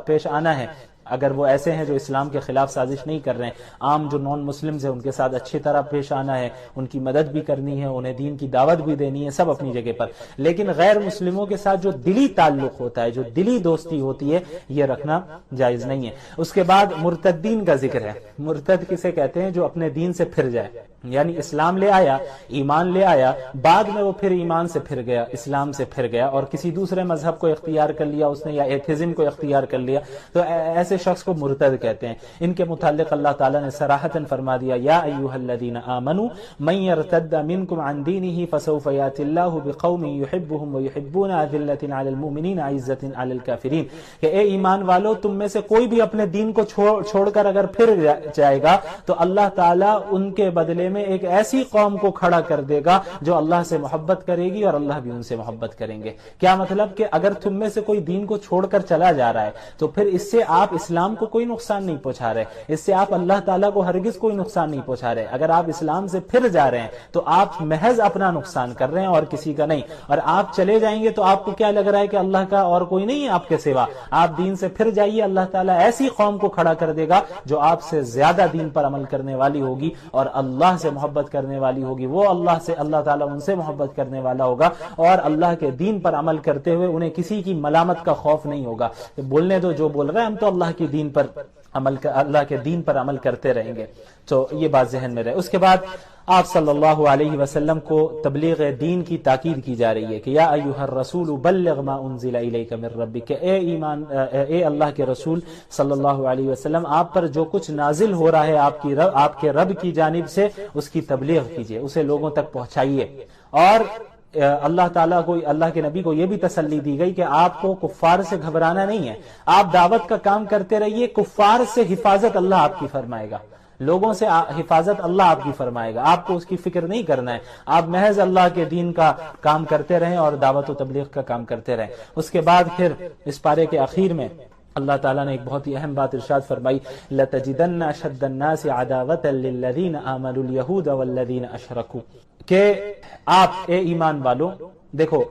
پیش آنا ہے، اگر وہ ایسے ہیں جو اسلام کے خلاف سازش نہیں کر رہے ہیں۔ عام جو نان مسلمز ہیں ان کے ساتھ اچھی طرح پیش آنا ہے، ان کی مدد بھی کرنی ہے، انہیں دین کی دعوت بھی دینی ہے، سب اپنی جگہ پر، لیکن غیر مسلموں کے ساتھ جو دلی تعلق ہوتا ہے، جو دلی دوستی ہوتی ہے، یہ رکھنا جائز نہیں ہے۔ اس کے بعد مرتدین کا ذکر ہے۔ مرتد کسے کہتے ہیں؟ جو اپنے دین سے پھر جائے، یعنی اسلام لے آیا، ایمان لے آیا، بعد میں وہ پھر ایمان سے پھر گیا، اسلام سے پھر گیا اور کسی دوسرے مذہب کو اختیار کر لیا اس نے، یا ایتھزم کو اختیار کر لیا، تو ایسے شخص کو مرتد کہتے ہیں۔ ان کے متعلق اللہ تعالیٰ نے صراحتاً فرما دیا یا ایھا الذین آمنوا من یرتد منکم عن دینہ فسوف یأتی اللہ بقوم یحبهم ویحبون اذلۃ علی المؤمنین عزۃ علی الکافرین، کہ اے ایمان والو تم میں سے کوئی بھی اپنے دین کو چھوڑ کر اگر پھر جائے گا تو اللہ تعالیٰ ان کے بدلے میں ایک ایسی قوم کو کھڑا کر دے گا جو اللہ سے محبت کرے گی اور اللہ بھی ان سے محبت کریں گے۔ کیا مطلب کہ اگر تم میں سے کوئی دین کو چھوڑ کر چلا جا رہا ہے تو پھر اس سے آپ اسلام کو کوئی نقصان نہیں پہنچا رہے، اس سے آپ اللہ تعالیٰ کو ہرگز کوئی نقصان نہیں پہنچا رہے۔ اگر آپ اسلام سے پھر جا رہے ہیں تو آپ محض اپنا نقصان کر رہے ہیں اور کسی کا نہیں، اور آپ چلے جائیں گے تو آپ کو کیا لگ رہا ہے کہ اللہ کا اور کوئی نہیں ہے آپ کے سوا؟ آپ دین سے پھر جائیے، اللہ تعالیٰ ایسی قوم کو کھڑا کر دے گا جو آپ سے زیادہ دین پر عمل کرنے والی ہوگی اور اللہ سے محبت کرنے والی ہوگی، وہ اللہ تعالیٰ ان سے محبت کرنے والا ہوگا، اور اللہ کے دین پر عمل کرتے ہوئے انہیں کسی کی ملامت کا خوف نہیں ہوگا۔ بولنے دو جو بول رہے ہیں، ہم تو اللہ کے دین پر عمل کرتے رہیں گے۔ تو یہ بات ذہن میں رہے۔ اس کے بعد آپ صلی اللہ علیہ وسلم کو تبلیغ دین کی تاکید کی جا رہی ہے کہ یا ایھا الرسول بلغ ما انزل الیک من ربک، اے اللہ کے رسول صلی اللہ علیہ وسلم آپ پر جو کچھ نازل ہو رہا ہے آپ کے رب کی جانب سے اس کی تبلیغ کیجیے، اسے لوگوں تک پہنچائیے۔ اور اللہ تعالیٰ کو، اللہ کے نبی کو یہ بھی تسلی دی گئی کہ آپ کو کفار سے گھبرانا نہیں ہے، آپ دعوت کا کام کرتے رہیے، کفار سے حفاظت اللہ آپ کی فرمائے گا، لوگوں سے حفاظت اللہ آپ کی فرمائے گا، آپ کو اس کی فکر نہیں کرنا ہے، آپ محض اللہ کے دین کا کام کرتے رہیں اور دعوت و تبلیغ کا کام کرتے رہیں۔ اس کے بعد پھر اس پارے کے اخیر میں اللہ تعالیٰ نے ایک بہت ہی اہم بات ارشاد فرمائی، لَتَجِدَنَّ أَشَدَّ النَّاسِ عَدَاوَةً لِلَّذِينَ آمَنُوا الْيَهُودَ وَالَّذِينَ أَشْرَكُوا، کہ آپ اے ایمان والو دیکھو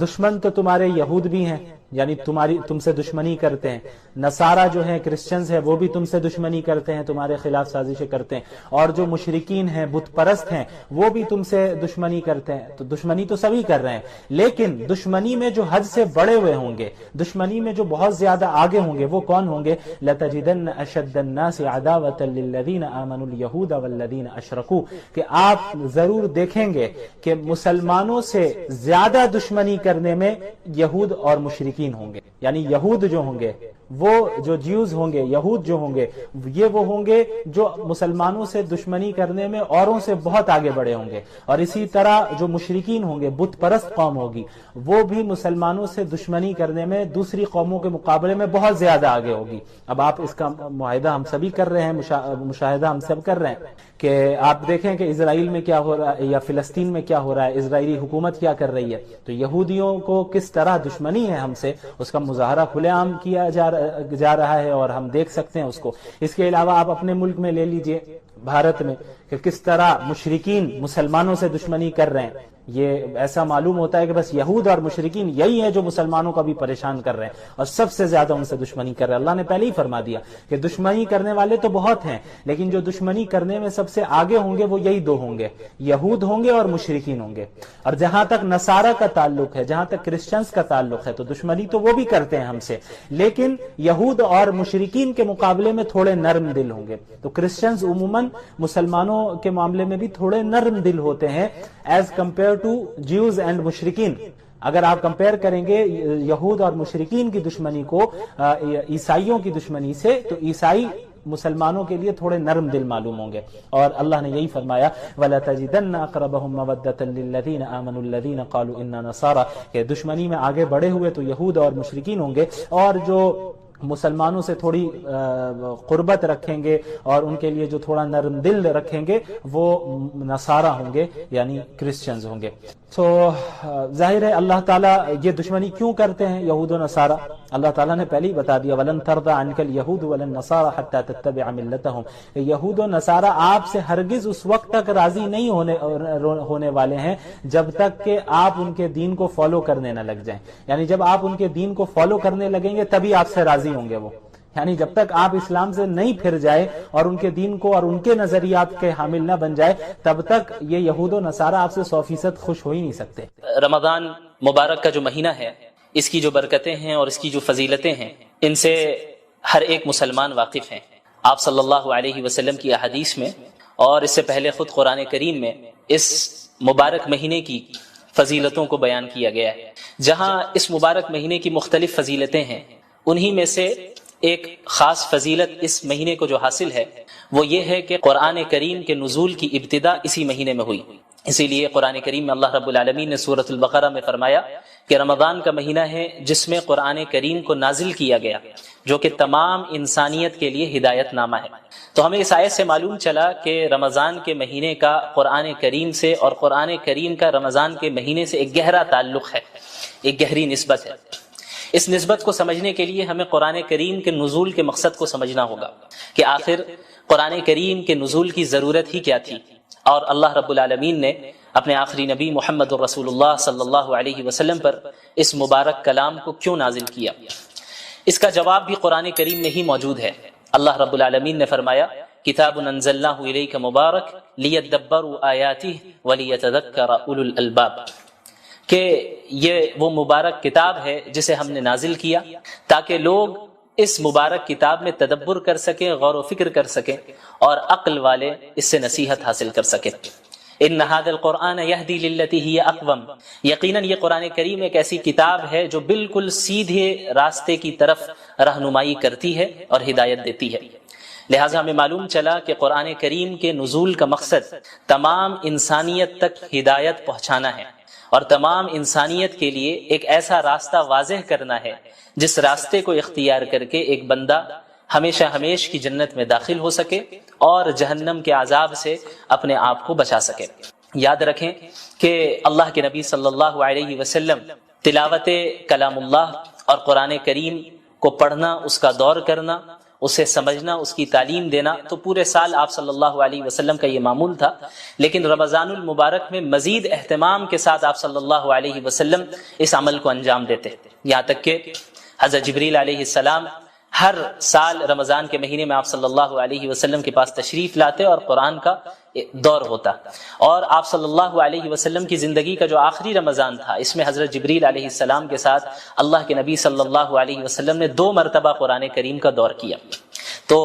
دشمن تو تمہارے یہود بھی ہیں، یعنی تم سے دشمنی کرتے ہیں، نصارہ جو ہیں کرسچنز ہیں وہ بھی تم سے دشمنی کرتے ہیں، تمہارے خلاف سازشیں کرتے ہیں، اور جو مشرکین ہیں بت پرست ہیں وہ بھی تم سے دشمنی کرتے ہیں۔ تو دشمنی تو سبھی کر رہے ہیں، لیکن دشمنی میں جو حد سے بڑے ہوئے ہوں گے، دشمنی میں جو بہت زیادہ آگے ہوں گے، وہ کون ہوں گے؟ لَتَجِدَنَّ أَشَدَّ النَّاسِ عَدَاوَةً لِلَّذِينَ آمَنُوا الْيَهُودَ وَالَّذِينَ أَشْرَكُوا، کہ آپ ضرور دیکھیں گے کہ مسلمانوں سے زیادہ دشمنی کرنے میں یہود اور مشرکین ہوں گے، یعنی یہود جو ہوں گے وہ جو جیوز ہوں گے، یہود جو ہوں گے، یہ وہ ہوں گے جو مسلمانوں سے دشمنی کرنے میں اوروں سے بہت آگے بڑھے ہوں گے، اور اسی طرح جو مشرکین ہوں گے، بت پرست قوم ہوگی، وہ بھی مسلمانوں سے دشمنی کرنے میں دوسری قوموں کے مقابلے میں بہت زیادہ آگے ہوگی۔ اب آپ اس کا معاہدہ ہم سبھی کر رہے ہیں، مشاہدہ ہم سب کر رہے ہیں کہ آپ دیکھیں کہ اسرائیل میں کیا ہو رہا ہے یا فلسطین میں کیا ہو رہا ہے، اسرائیلی حکومت کیا کر رہی ہے، تو یہودیوں کو کس طرح دشمنی ہے ہم سے، اس کا مظاہرہ کھلے عام کیا جا رہا ہے اور ہم دیکھ سکتے ہیں اس کو۔ اس کے علاوہ آپ اپنے ملک میں لے لیجئے، بھارت میں، کہ کس طرح مشرکین مسلمانوں سے دشمنی کر رہے ہیں۔ یہ ایسا معلوم ہوتا ہے کہ بس یہود اور مشرکین یہی ہیں جو مسلمانوں کو بھی پریشان کر رہے ہیں اور سب سے زیادہ ان سے دشمنی کر رہے ہیں۔ اللہ نے پہلے ہی فرما دیا کہ دشمنی کرنے والے تو بہت ہیں، لیکن جو دشمنی کرنے میں سب سے آگے ہوں گے وہ یہی دو ہوں گے، یہود ہوں گے اور مشرکین ہوں گے۔ اور جہاں تک نصارہ کا تعلق ہے، جہاں تک کرسچنز کا تعلق ہے، تو دشمنی تو وہ بھی کرتے ہیں ہم سے، لیکن یہود اور مشرکین کے مقابلے میں تھوڑے نرم دل ہوں گے۔ تو کرسچنز عموماً مسلمانوں کے معاملے میں بھی تھوڑے نرم دل ہوتے ہیں as compare to Jews and مشرکین۔ اگر آپ کمپیئر کریں گے یہود اور مشرکین کی دشمنی کو عیسائیوں کی دشمنی سے، تو عیسائی مسلمانوں کے لیے تھوڑے نرم دل معلوم ہوں گے، اور اللہ نے یہی فرمایا وَلَتَجِدَنَّ أَقْرَبَهُمْ مَوَدَّةً لِلَّذِينَ آمَنُوا الَّذِينَ قَالُوا إِنَّا نَصَارَى، کہ دشمنی میں آگے بڑھے ہوئے تو یہود اور مشرکین ہوں گے، اور جو مسلمانوں سے تھوڑی قربت رکھیں گے اور ان کے لیے جو تھوڑا نرم دل رکھیں گے وہ نصارہ ہوں گے، یعنی کرسچنز ہوں گے۔ تو ظاہر ہے اللہ تعالیٰ یہ دشمنی کیوں کرتے ہیں یہود و نصارہ؟ اللہ تعالیٰ نے پہلے ہی بتا دیا وَلَن تَرْضَ عَنْكَ الْيَهُودُ وَلَا النَّصَارَى حَتَّى تَتَّبِعَ مِلَّتَهُمْ، کہ یہود و نصارہ آپ سے ہرگز اس وقت تک راضی نہیں ہونے والے ہیں جب تک کہ آپ ان کے دین کو فالو کرنے نہ لگ جائیں، یعنی جب آپ ان کے دین کو فالو کرنے لگیں گے تبھی آپ سے راضی ہوں گے وہ، یعنی جب تک آپ اسلام سے نہیں پھر جائے اور ان کے دین کو اور ان کے نظریات کے حامل نہ بن جائے تب تک یہ یہود و نصارہ آپ سے 100% خوش ہو ہی نہیں سکتے۔ رمضان مبارک کا جو مہینہ ہے، اس کی جو برکتیں ہیں اور اس کی جو فضیلتیں ہیں، ان سے ہر ایک مسلمان واقف ہیں۔ آپ صلی اللہ علیہ وسلم کی احادیث میں اور اس سے پہلے خود قرآن کریم میں اس مبارک مہینے کی فضیلتوں کو بیان کیا گیا ہے۔ جہاں اس مبارک مہینے کی مختلف فضیلتیں ہیں، انہی میں سے ایک خاص فضیلت اس مہینے کو جو حاصل ہے وہ یہ ہے کہ قرآن کریم کے نزول کی ابتدا اسی مہینے میں ہوئی۔ اسی لیے قرآن کریم میں اللہ رب العالمین نے سورۃ البقرہ میں فرمایا کہ رمضان کا مہینہ ہے جس میں قرآن کریم کو نازل کیا گیا، جو کہ تمام انسانیت کے لیے ہدایت نامہ ہے۔ تو ہمیں اس آیت سے معلوم چلا کہ رمضان کے مہینے کا قرآن کریم سے اور قرآن کریم کا رمضان کے مہینے سے ایک گہرا تعلق ہے، ایک گہری نسبت ہے۔ اس نسبت کو سمجھنے کے لیے ہمیں قرآن کریم کے نزول کے مقصد کو سمجھنا ہوگا کہ آخر قرآن کریم کے نزول کی ضرورت ہی کیا تھی، اور اللہ رب العالمین نے اپنے آخری نبی محمد الرسول اللہ صلی اللہ علیہ وسلم پر اس مبارک کلام کو کیوں نازل کیا۔ اس کا جواب بھی قرآن کریم میں ہی موجود ہے۔ اللہ رب العالمین نے فرمایا کتاب انزلناہ الیک مبارک لیدبروا آیاتہ ولیتذکر اولو الالباب، کہ یہ وہ مبارک کتاب ہے جسے ہم نے نازل کیا تاکہ لوگ اس مبارک کتاب میں تدبر کر سکیں، غور و فکر کر سکیں، اور عقل والے اس سے نصیحت حاصل کر سکیں۔ ان ھذا القرآن یہدی للتی ہی اقوم، یقیناً یہ قرآن کریم ایک ایسی کتاب ہے جو بالکل سیدھے راستے کی طرف رہنمائی کرتی ہے اور ہدایت دیتی ہے۔ لہٰذا ہمیں معلوم چلا کہ قرآن کریم کے نزول کا مقصد تمام انسانیت تک ہدایت پہنچانا ہے، اور تمام انسانیت کے لیے ایک ایسا راستہ واضح کرنا ہے جس راستے کو اختیار کر کے ایک بندہ ہمیشہ ہمیش کی جنت میں داخل ہو سکے اور جہنم کے عذاب سے اپنے آپ کو بچا سکے۔ یاد رکھیں کہ اللہ کے نبی صلی اللہ علیہ وسلم تلاوت کلام اللہ اور قرآن کریم کو پڑھنا، اس کا دور کرنا، اسے سمجھنا، اس کی تعلیم دینا تو پورے سال آپ صلی اللہ علیہ وسلم کا یہ معمول تھا، لیکن رمضان المبارک میں مزید اہتمام کے ساتھ آپ صلی اللہ علیہ وسلم اس عمل کو انجام دیتے، یہاں تک کہ حضرت جبریل علیہ السلام ہر سال رمضان کے مہینے میں آپ صلی اللہ علیہ وسلم کے پاس تشریف لاتے اور قرآن کا دور ہوتا، اور آپ صلی اللہ علیہ وسلم کی زندگی کا جو آخری رمضان تھا اس میں حضرت جبریل علیہ السلام کے ساتھ اللہ کے نبی صلی اللہ علیہ وسلم نے 2 مرتبہ قرآن کریم کا دور کیا۔ تو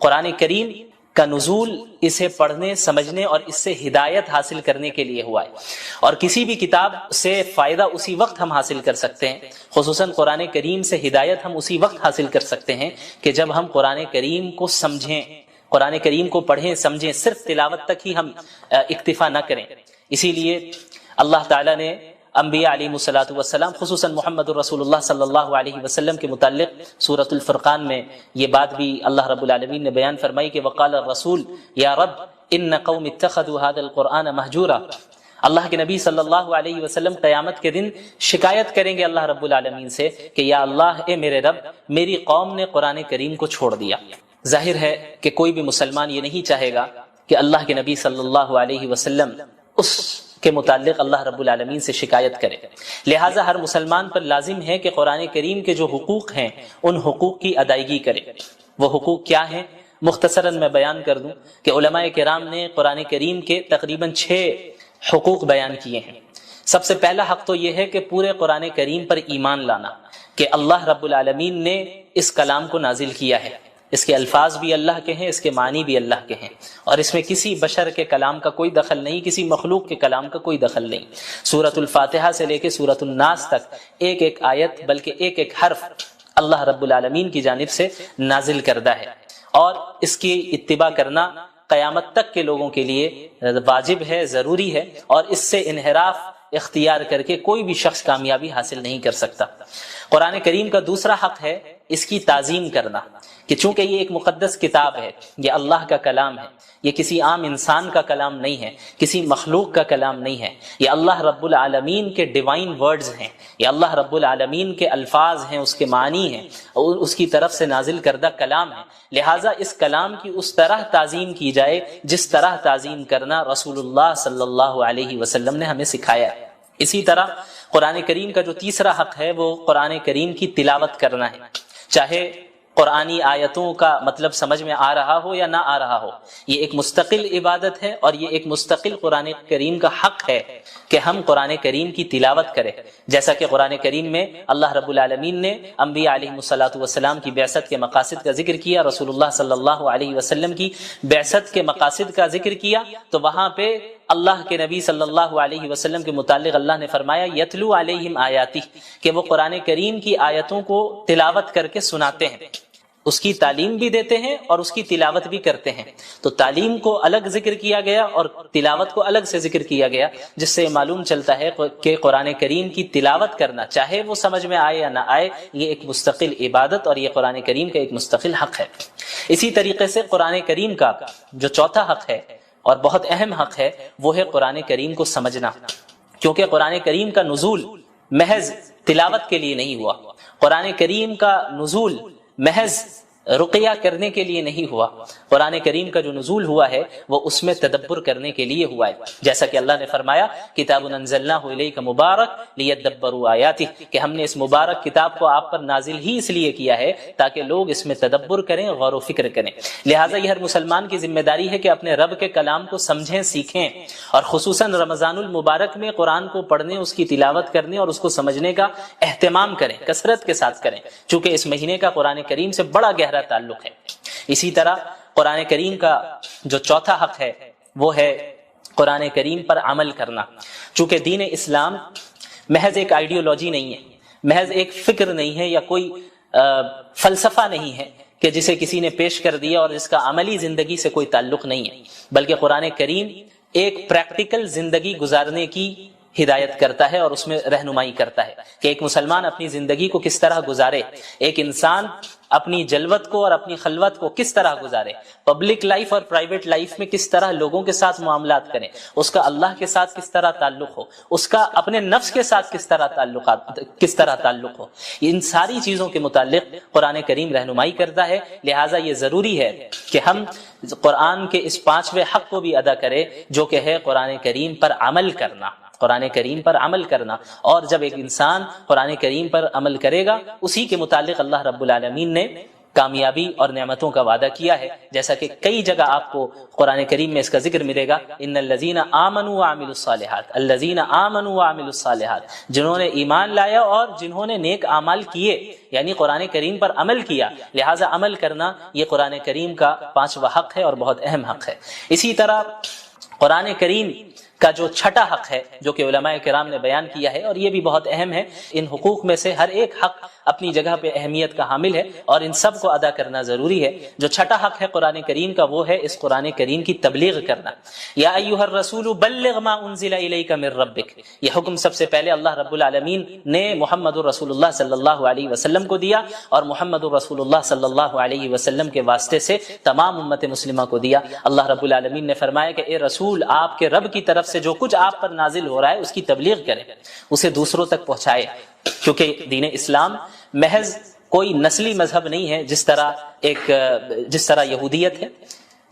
قرآن کریم کا نزول اسے پڑھنے سمجھنے اور اس سے ہدایت حاصل کرنے کے لیے ہوا ہے، اور کسی بھی کتاب سے فائدہ اسی وقت ہم حاصل کر سکتے ہیں، خصوصاً قرآن کریم سے ہدایت ہم اسی وقت حاصل کر سکتے ہیں کہ جب ہم قرآن کریم کو سمجھیں، قرآن کریم کو پڑھیں سمجھیں، صرف تلاوت تک ہی ہم اکتفا نہ کریں۔ اسی لیے اللہ تعالیٰ نے انبیاء علیہ الصلوۃ والسلام خصوصاً محمد الرسول اللہ صلی اللہ علیہ وسلم کے متعلق سورۃ الفرقان میں یہ بات بھی اللہ رب العالمین نے بیان فرمائی کہ وقال الرسول یا رب ان قوم اتخذوا هذا القرآن مہجورا۔ اللہ کے نبی صلی اللہ علیہ وسلم قیامت کے دن شکایت کریں گے اللہ رب العالمین سے کہ یا اللہ اے میرے رب، میری قوم نے قرآن کریم کو چھوڑ دیا۔ ظاہر ہے کہ کوئی بھی مسلمان یہ نہیں چاہے گا کہ اللہ کے نبی صلی اللہ علیہ وسلم اس کے متعلق اللہ رب العالمین سے شکایت کرے، لہٰذا ہر مسلمان پر لازم ہے کہ قرآن کریم کے جو حقوق ہیں ان حقوق کی ادائیگی کرے۔ وہ حقوق کیا ہیں؟ مختصراً میں بیان کر دوں کہ علماء کرام نے قرآن کریم کے تقریباً 6 حقوق بیان کیے ہیں۔ سب سے پہلا حق تو یہ ہے کہ پورے قرآن کریم پر ایمان لانا کہ اللہ رب العالمین نے اس کلام کو نازل کیا ہے، اس کے الفاظ بھی اللہ کے ہیں، اس کے معنی بھی اللہ کے ہیں، اور اس میں کسی بشر کے کلام کا کوئی دخل نہیں، کسی مخلوق کے کلام کا کوئی دخل نہیں۔ سورۃ الفاتحہ سے لے کے سورۃ الناس تک ایک ایک آیت بلکہ ایک ایک حرف اللہ رب العالمین کی جانب سے نازل کردہ ہے، اور اس کی اتباع کرنا قیامت تک کے لوگوں کے لیے واجب ہے، ضروری ہے، اور اس سے انحراف اختیار کر کے کوئی بھی شخص کامیابی حاصل نہیں کر سکتا۔ قرآن کریم کا دوسرا حق ہے اس کی تعظیم کرنا، کہ چونکہ یہ ایک مقدس کتاب ہے، یہ اللہ کا کلام ہے، یہ کسی عام انسان کا کلام نہیں ہے، کسی مخلوق کا کلام نہیں ہے، یہ اللہ رب العالمین کے ڈیوائن ورڈز ہیں، یہ اللہ رب العالمین کے الفاظ ہیں، اس کے معنی ہیں، اور اس کی طرف سے نازل کردہ کلام ہے، لہٰذا اس کلام کی اس طرح تعظیم کی جائے جس طرح تعظیم کرنا رسول اللہ صلی اللہ علیہ وسلم نے ہمیں سکھایا ہے۔ اسی طرح قرآن کریم کا جو تیسرا حق ہے وہ قرآن کریم کی تلاوت کرنا ہے، چاہے قرآنی آیتوں کا مطلب سمجھ میں آ رہا ہو یا نہ آ رہا ہو، یہ ایک مستقل عبادت ہے، اور یہ ایک مستقل قرآن کریم کا حق ہے کہ ہم قرآن کریم کی تلاوت کریں، جیسا کہ قرآن کریم میں اللہ رب العالمین نے انبیاء علیہ الصلوۃ والسلام کی بعثت کے مقاصد کا ذکر کیا، رسول اللہ صلی اللہ علیہ وسلم کی بعثت کے مقاصد کا ذکر کیا، تو وہاں پہ اللہ کے نبی صلی اللہ علیہ وسلم کے متعلق اللہ نے فرمایا یتلو علیہم آیاتی، کہ وہ قرآن کریم کی آیتوں کو تلاوت کر کے سناتے ہیں، اس کی تعلیم بھی دیتے ہیں اور اس کی تلاوت بھی کرتے ہیں۔ تو تعلیم کو الگ ذکر کیا گیا اور تلاوت کو الگ سے ذکر کیا گیا، جس سے معلوم چلتا ہے کہ قرآن کریم کی تلاوت کرنا چاہے وہ سمجھ میں آئے یا نہ آئے، یہ ایک مستقل عبادت اور یہ قرآن کریم کا ایک مستقل حق ہے۔ اسی طریقے سے قرآن کریم کا جو چوتھا حق ہے اور بہت اہم حق ہے وہ ہے قرآن کریم کو سمجھنا، کیونکہ قرآن کریم کا نزول محض تلاوت کے لیے نہیں ہوا، قرآن کریم کا نزول محض رقیہ کرنے کے لیے نہیں ہوا، قرآن کریم کا جو نزول ہوا ہے وہ اس میں تدبر کرنے کے لیے ہوا ہے، جیسا کہ اللہ نے فرمایا کتاب انزلناہ الیک مبارک لیدبروا آیاتہ، کہ ہم نے اس مبارک کتاب کو آپ پر نازل ہی اس لیے کیا ہے تاکہ لوگ اس میں تدبر کریں، غور و فکر کریں۔ لہٰذا یہ ہر مسلمان کی ذمہ داری ہے کہ اپنے رب کے کلام کو سمجھیں، سیکھیں، اور خصوصاً رمضان المبارک میں قرآن کو پڑھنے، اس کی تلاوت کرنے اور اس کو سمجھنے کا اہتمام کریں، کثرت کے ساتھ کریں، چونکہ اس مہینے کا قرآن کریم سے بڑا گہرا تعلق ہے۔ اسی طرح قرآن کریم کا جو چوتھا حق ہے وہ ہے قرآن کریم پر عمل کرنا، چونکہ دین اسلام محض ایک آئیڈیالوجی نہیں ہے، محض ایک فکر نہیں ہے، یا کوئی فلسفہ نہیں ہے کہ جسے کسی نے پیش کر دیا اور جس کا عملی زندگی سے کوئی تعلق نہیں ہے، بلکہ قرآن کریم ایک پریکٹیکل زندگی گزارنے کی ہدایت کرتا ہے اور اس میں رہنمائی کرتا ہے کہ ایک مسلمان اپنی زندگی کو کس طرح گزارے، ایک انسان اپنی جلوت کو اور اپنی خلوت کو کس طرح گزارے، پبلک لائف اور پرائیویٹ لائف میں کس طرح لوگوں کے ساتھ معاملات کریں، اس کا اللہ کے ساتھ کس طرح تعلق ہو، اس کا اپنے نفس کے ساتھ کس طرح تعلق ہو، ان ساری چیزوں کے متعلق قرآن کریم رہنمائی کرتا ہے۔ لہٰذا یہ ضروری ہے کہ ہم قرآن کے اس 5ویں حق کو بھی ادا کریں جو کہ ہے قرآن کریم پر عمل کرنا، قرآن کریم پر عمل کرنا، اور جب ایک انسان قرآن کریم پر عمل کرے گا اسی کے متعلق اللہ رب العالمین نے کامیابی اور نعمتوں کا وعدہ کیا ہے، جیسا کہ کئی جگہ آپ کو قرآن کریم میں اس کا ذکر ملے گا، ان الذین آمنوا وعملوا الصالحات، الذین آمنوا وعملوا الصالحات، جنہوں نے ایمان لایا اور جنہوں نے نیک اعمال کیے، یعنی قرآن کریم پر عمل کیا۔ لہٰذا عمل کرنا یہ قرآن کریم کا 5واں حق ہے اور بہت اہم حق ہے۔ اسی طرح قرآن کریم کا جو چھٹا حق ہے جو کہ علماء کرام نے بیان کیا ہے، اور یہ بھی بہت اہم ہے، ان حقوق میں سے ہر ایک حق اپنی جگہ پہ اہمیت کا حامل ہے اور ان سب کو ادا کرنا ضروری ہے۔ جو چھٹا حق ہے قرآن کریم کا وہ ہے اس قرآن کریم کی تبلیغ کرنا۔ یا ایھا الرسول بلغ ما انزل الیک من ربک، یہ حکم سب سے پہلے اللہ رب العالمین نے محمد رسول اللہ صلی اللہ علیہ وسلم کو دیا، اور محمد رسول اللہ صلی اللہ علیہ وسلم کے واسطے سے تمام امت مسلمہ کو دیا۔ اللہ رب العالمین نے فرمایا کہ اے رسول، آپ کے رب کی طرف سے جو کچھ آپ پر نازل ہو رہا ہے اس کی تبلیغ کریں، اسے دوسروں تک پہنچائے، کیونکہ دین اسلام محض کوئی نسلی مذہب نہیں ہے، جس طرح یہودیت ہے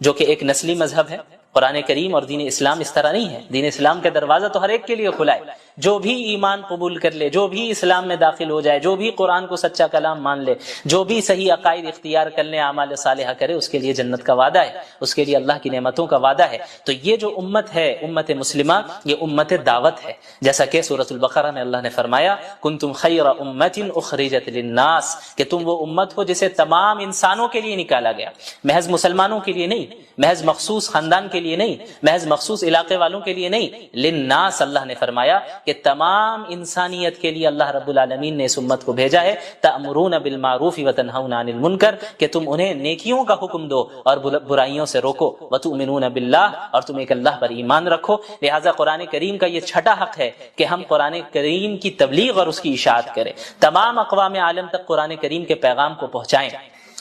جو کہ ایک نسلی مذہب ہے۔ قرآن کریم اور دین اسلام اس طرح نہیں ہے۔ دین اسلام کا دروازہ تو ہر ایک کے لیے کھلا ہے، جو بھی ایمان قبول کر لے، جو بھی اسلام میں داخل ہو جائے، جو بھی قرآن کو سچا کلام مان لے، جو بھی صحیح عقائد اختیار کر لے، اعمال صالحہ کرے، اس کے لیے جنت کا وعدہ ہے، اس کے لیے اللہ کی نعمتوں کا وعدہ ہے۔ تو یہ جو امت ہے، امت مسلمہ، یہ امت دعوت ہے، جیسا کہ سورۃ البقرہ میں اللہ نے فرمایا کنتم خیر امت اخرجت للناس، کہ تم وہ امت ہو جسے تمام انسانوں کے لیے نکالا گیا، محض مسلمانوں کے لیے نہیں، محض مخصوص خاندان کے لیے نہیں، محض مخصوص علاقے والوں کے لیے نہیں، للناس اللہ نے فرمایا کہ تمام انسانیت کے لیے اللہ رب العالمین نے اس امت کو بھیجا ہے۔ تأمرون بالمعروف وتنہون عن المنکر، کہ تم انہیں نیکیوں کا حکم دو اور برائیوں سے روکو، وتؤمنون باللہ، اور تم ایک اللہ پر ایمان رکھو۔ لہٰذا قرآن کریم کا یہ چھٹا حق ہے کہ ہم قرآن کریم کی تبلیغ اور اس کی اشاعت کریں، تمام اقوام عالم تک قرآن کریم کے پیغام کو پہنچائیں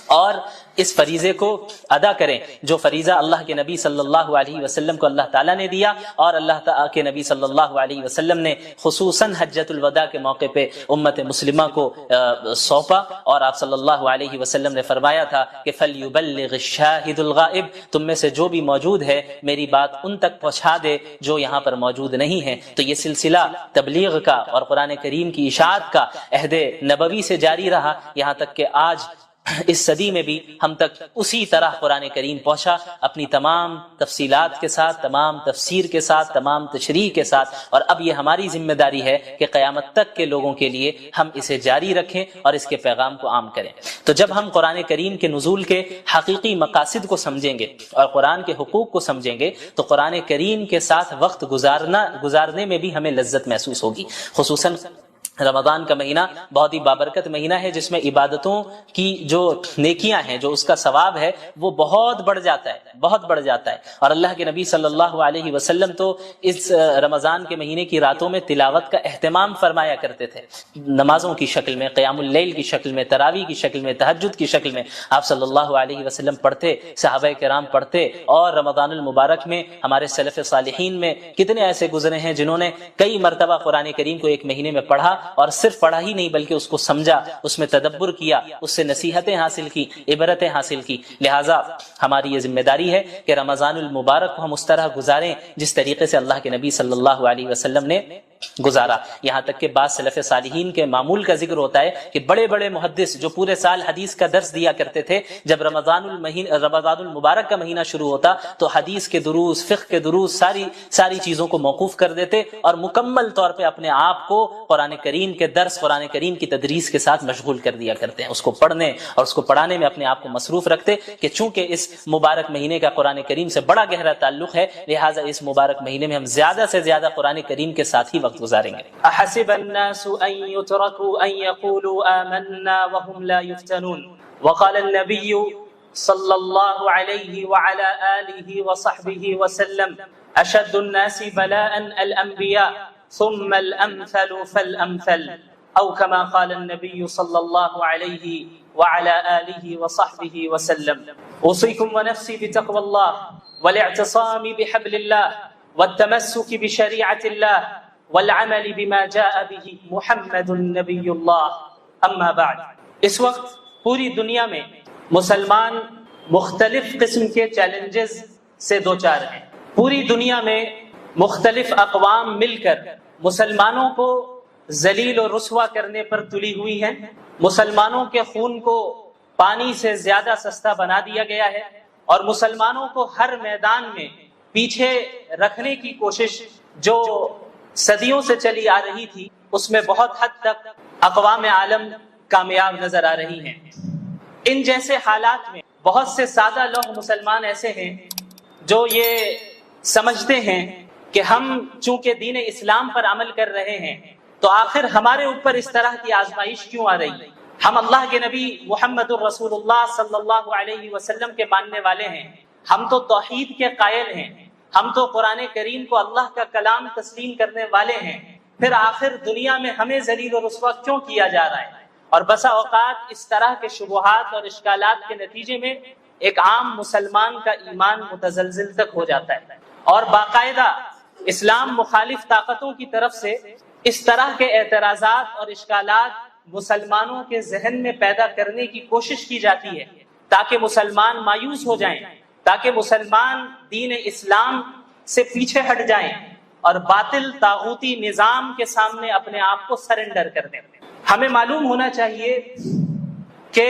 اور اس فریضے کو ادا کریں جو فریضہ اللہ کے نبی صلی اللہ علیہ وسلم کو اللہ تعالیٰ نے دیا، اور اللہ تعالیٰ کے نبی صلی اللہ علیہ وسلم نے خصوصاً حجۃ الوداع کے موقع پہ امت مسلمہ کو سونپا، اور آپ صلی اللہ علیہ وسلم نے فرمایا تھا کہ فَلْيُبَلِّغِ الشَّاهِدُ الْغَائِبُ، تم میں سے جو بھی موجود ہے میری بات ان تک پہنچا دے جو یہاں پر موجود نہیں ہیں۔ تو یہ سلسلہ تبلیغ کا اور قرآن کریم کی اشاعت کا عہد نبوی سے جاری رہا، یہاں تک کہ آج اس صدی میں بھی ہم تک اسی طرح قرآن کریم پہنچا، اپنی تمام تفصیلات کے ساتھ، تمام تفسیر کے ساتھ، تمام تشریح کے ساتھ، اور اب یہ ہماری ذمہ داری ہے کہ قیامت تک کے لوگوں کے لیے ہم اسے جاری رکھیں اور اس کے پیغام کو عام کریں۔ تو جب ہم قرآن کریم کے نزول کے حقیقی مقاصد کو سمجھیں گے اور قرآن کے حقوق کو سمجھیں گے تو قرآن کریم کے ساتھ وقت گزارنے میں بھی ہمیں لذت محسوس ہوگی۔ خصوصاً رمضان کا مہینہ بہت ہی بابرکت مہینہ ہے، جس میں عبادتوں کی جو نیکیاں ہیں، جو اس کا ثواب ہے، وہ بہت بڑھ جاتا ہے، بہت بڑھ جاتا ہے۔ اور اللہ کے نبی صلی اللہ علیہ وسلم تو اس رمضان کے مہینے کی راتوں میں تلاوت کا اہتمام فرمایا کرتے تھے، نمازوں کی شکل میں، قیام اللیل کی شکل میں، تراویح کی شکل میں، تہجد کی شکل میں آپ صلی اللہ علیہ وسلم پڑھتے، صحابہ کرام پڑھتے، اور رمضان المبارک میں ہمارے سلف صالحین میں کتنے ایسے گزرے ہیں جنہوں نے کئی مرتبہ قرآن کریم کو ایک مہینے میں پڑھا، اور صرف پڑھا ہی نہیں بلکہ اس کو سمجھا، اس میں تدبر کیا، اس سے نصیحتیں حاصل کی، عبرتیں حاصل کی۔ لہٰذا ہماری یہ ذمہ داری ہے کہ رمضان المبارک کو ہم اس طرح گزاریں جس طریقے سے اللہ کے نبی صلی اللہ علیہ وسلم نے گزارا۔ یہاں تک کہ بعض سلف صالحین کے معمول کا ذکر ہوتا ہے کہ بڑے بڑے محدث جو پورے سال حدیث کا درس دیا کرتے تھے، جب رمضان المبارک کا مہینہ شروع ہوتا تو حدیث کے دروس، فقہ کے دروس، ساری چیزوں کو موقوف کر دیتے اور مکمل طور پہ اپنے آپ کو قرآن کریم کے درس، قرآن کریم کی تدریس کے ساتھ مشغول کر دیا کرتے ہیں، اس کو پڑھنے اور اس کو پڑھانے میں اپنے آپ کو مصروف رکھتے کہ چونکہ اس مبارک مہینے کا قرآن کریم سے بڑا گہرا تعلق ہے، لہٰذا اس مبارک مہینے میں ہم زیادہ سے زیادہ قرآن کریم کے ساتھ ہی وقت گزاریں گے۔ احسب الناس ان يتركوا ان يقولوا آمنا وهم لا يفتنون وقال النبي صلى الله عليه وعلى آله وصحبه وسلم اشد الناس بلاء الانبياء ثم الامثل فالامثل او كما قال النبي صلى الله عليه وعلى آله وصحبه وسلم اوصيكم ونفسي بتقوى الله والاعتصام بحبل الله والتمسك بشريعة الله والعمل بما جاء به محمد النبی اللہ اما بعد۔ اس وقت پوری دنیا میں مسلمان مختلف قسم کے چیلنجز سے دوچار ہیں۔ پوری دنیا میں مختلف اقوام مل کر مسلمانوں کو ذلیل و رسوا کرنے پر تلی ہوئی ہیں، مسلمانوں کے خون کو پانی سے زیادہ سستا بنا دیا گیا ہے، اور مسلمانوں کو ہر میدان میں پیچھے رکھنے کی کوشش جو صدیوں سے چلی آ رہی تھی، اس میں بہت حد تک اقوام عالم کامیاب نظر آ رہی ہیں۔ ان جیسے حالات میں بہت سے سادہ لوگ مسلمان ایسے ہیں جو یہ سمجھتے ہیں کہ ہم چونکہ دین اسلام پر عمل کر رہے ہیں تو آخر ہمارے اوپر اس طرح کی آزمائش کیوں آ رہی ہے؟ ہم اللہ کے نبی محمد الرسول اللہ صلی اللہ علیہ وسلم کے ماننے والے ہیں، ہم تو توحید کے قائل ہیں، ہم تو قرآن کریم کو اللہ کا کلام تسلیم کرنے والے ہیں، پھر آخر دنیا میں ہمیں ذلیل و رسوا کیوں کیا جا رہا ہے؟ اور بسا اوقات اس طرح کے شبہات اور اشکالات کے نتیجے میں ایک عام مسلمان کا ایمان متزلزل تک ہو جاتا ہے، اور باقاعدہ اسلام مخالف طاقتوں کی طرف سے اس طرح کے اعتراضات اور اشکالات مسلمانوں کے ذہن میں پیدا کرنے کی کوشش کی جاتی ہے تاکہ مسلمان مایوس ہو جائیں، تاکہ مسلمان دین اسلام سے پیچھے ہٹ جائیں اور باطل طاغوتی نظام کے سامنے اپنے آپ کو سرنڈر کر دیں۔ ہمیں معلوم ہونا چاہیے کہ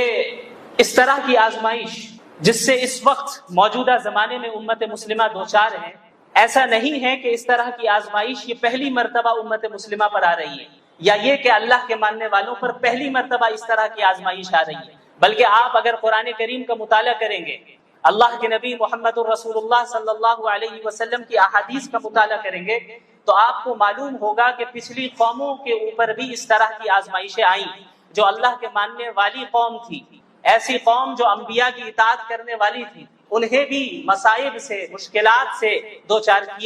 اس طرح کی آزمائش جس سے اس وقت موجودہ زمانے میں امت مسلمہ دوچار ہے، ایسا نہیں ہے کہ اس طرح کی آزمائش یہ پہلی مرتبہ امت مسلمہ پر آ رہی ہے، یا یہ کہ اللہ کے ماننے والوں پر پہلی مرتبہ اس طرح کی آزمائش آ رہی ہے، بلکہ آپ اگر قرآن کریم کا مطالعہ کریں گے، اللہ کے نبی محمد الرسول اللہ صلی اللہ علیہ وسلم کی احادیث کا مطالعہ کریں گے تو آپ کو معلوم ہوگا کہ پچھلی قوموں کے اوپر بھی اس طرح کی آزمائشیں آئیں جو اللہ کے ماننے والی قوم تھی، ایسی قوم جو انبیاء کی اطاعت کرنے والی تھی، انہیں بھی مصائب سے، مشکلات سے دوچار کیا۔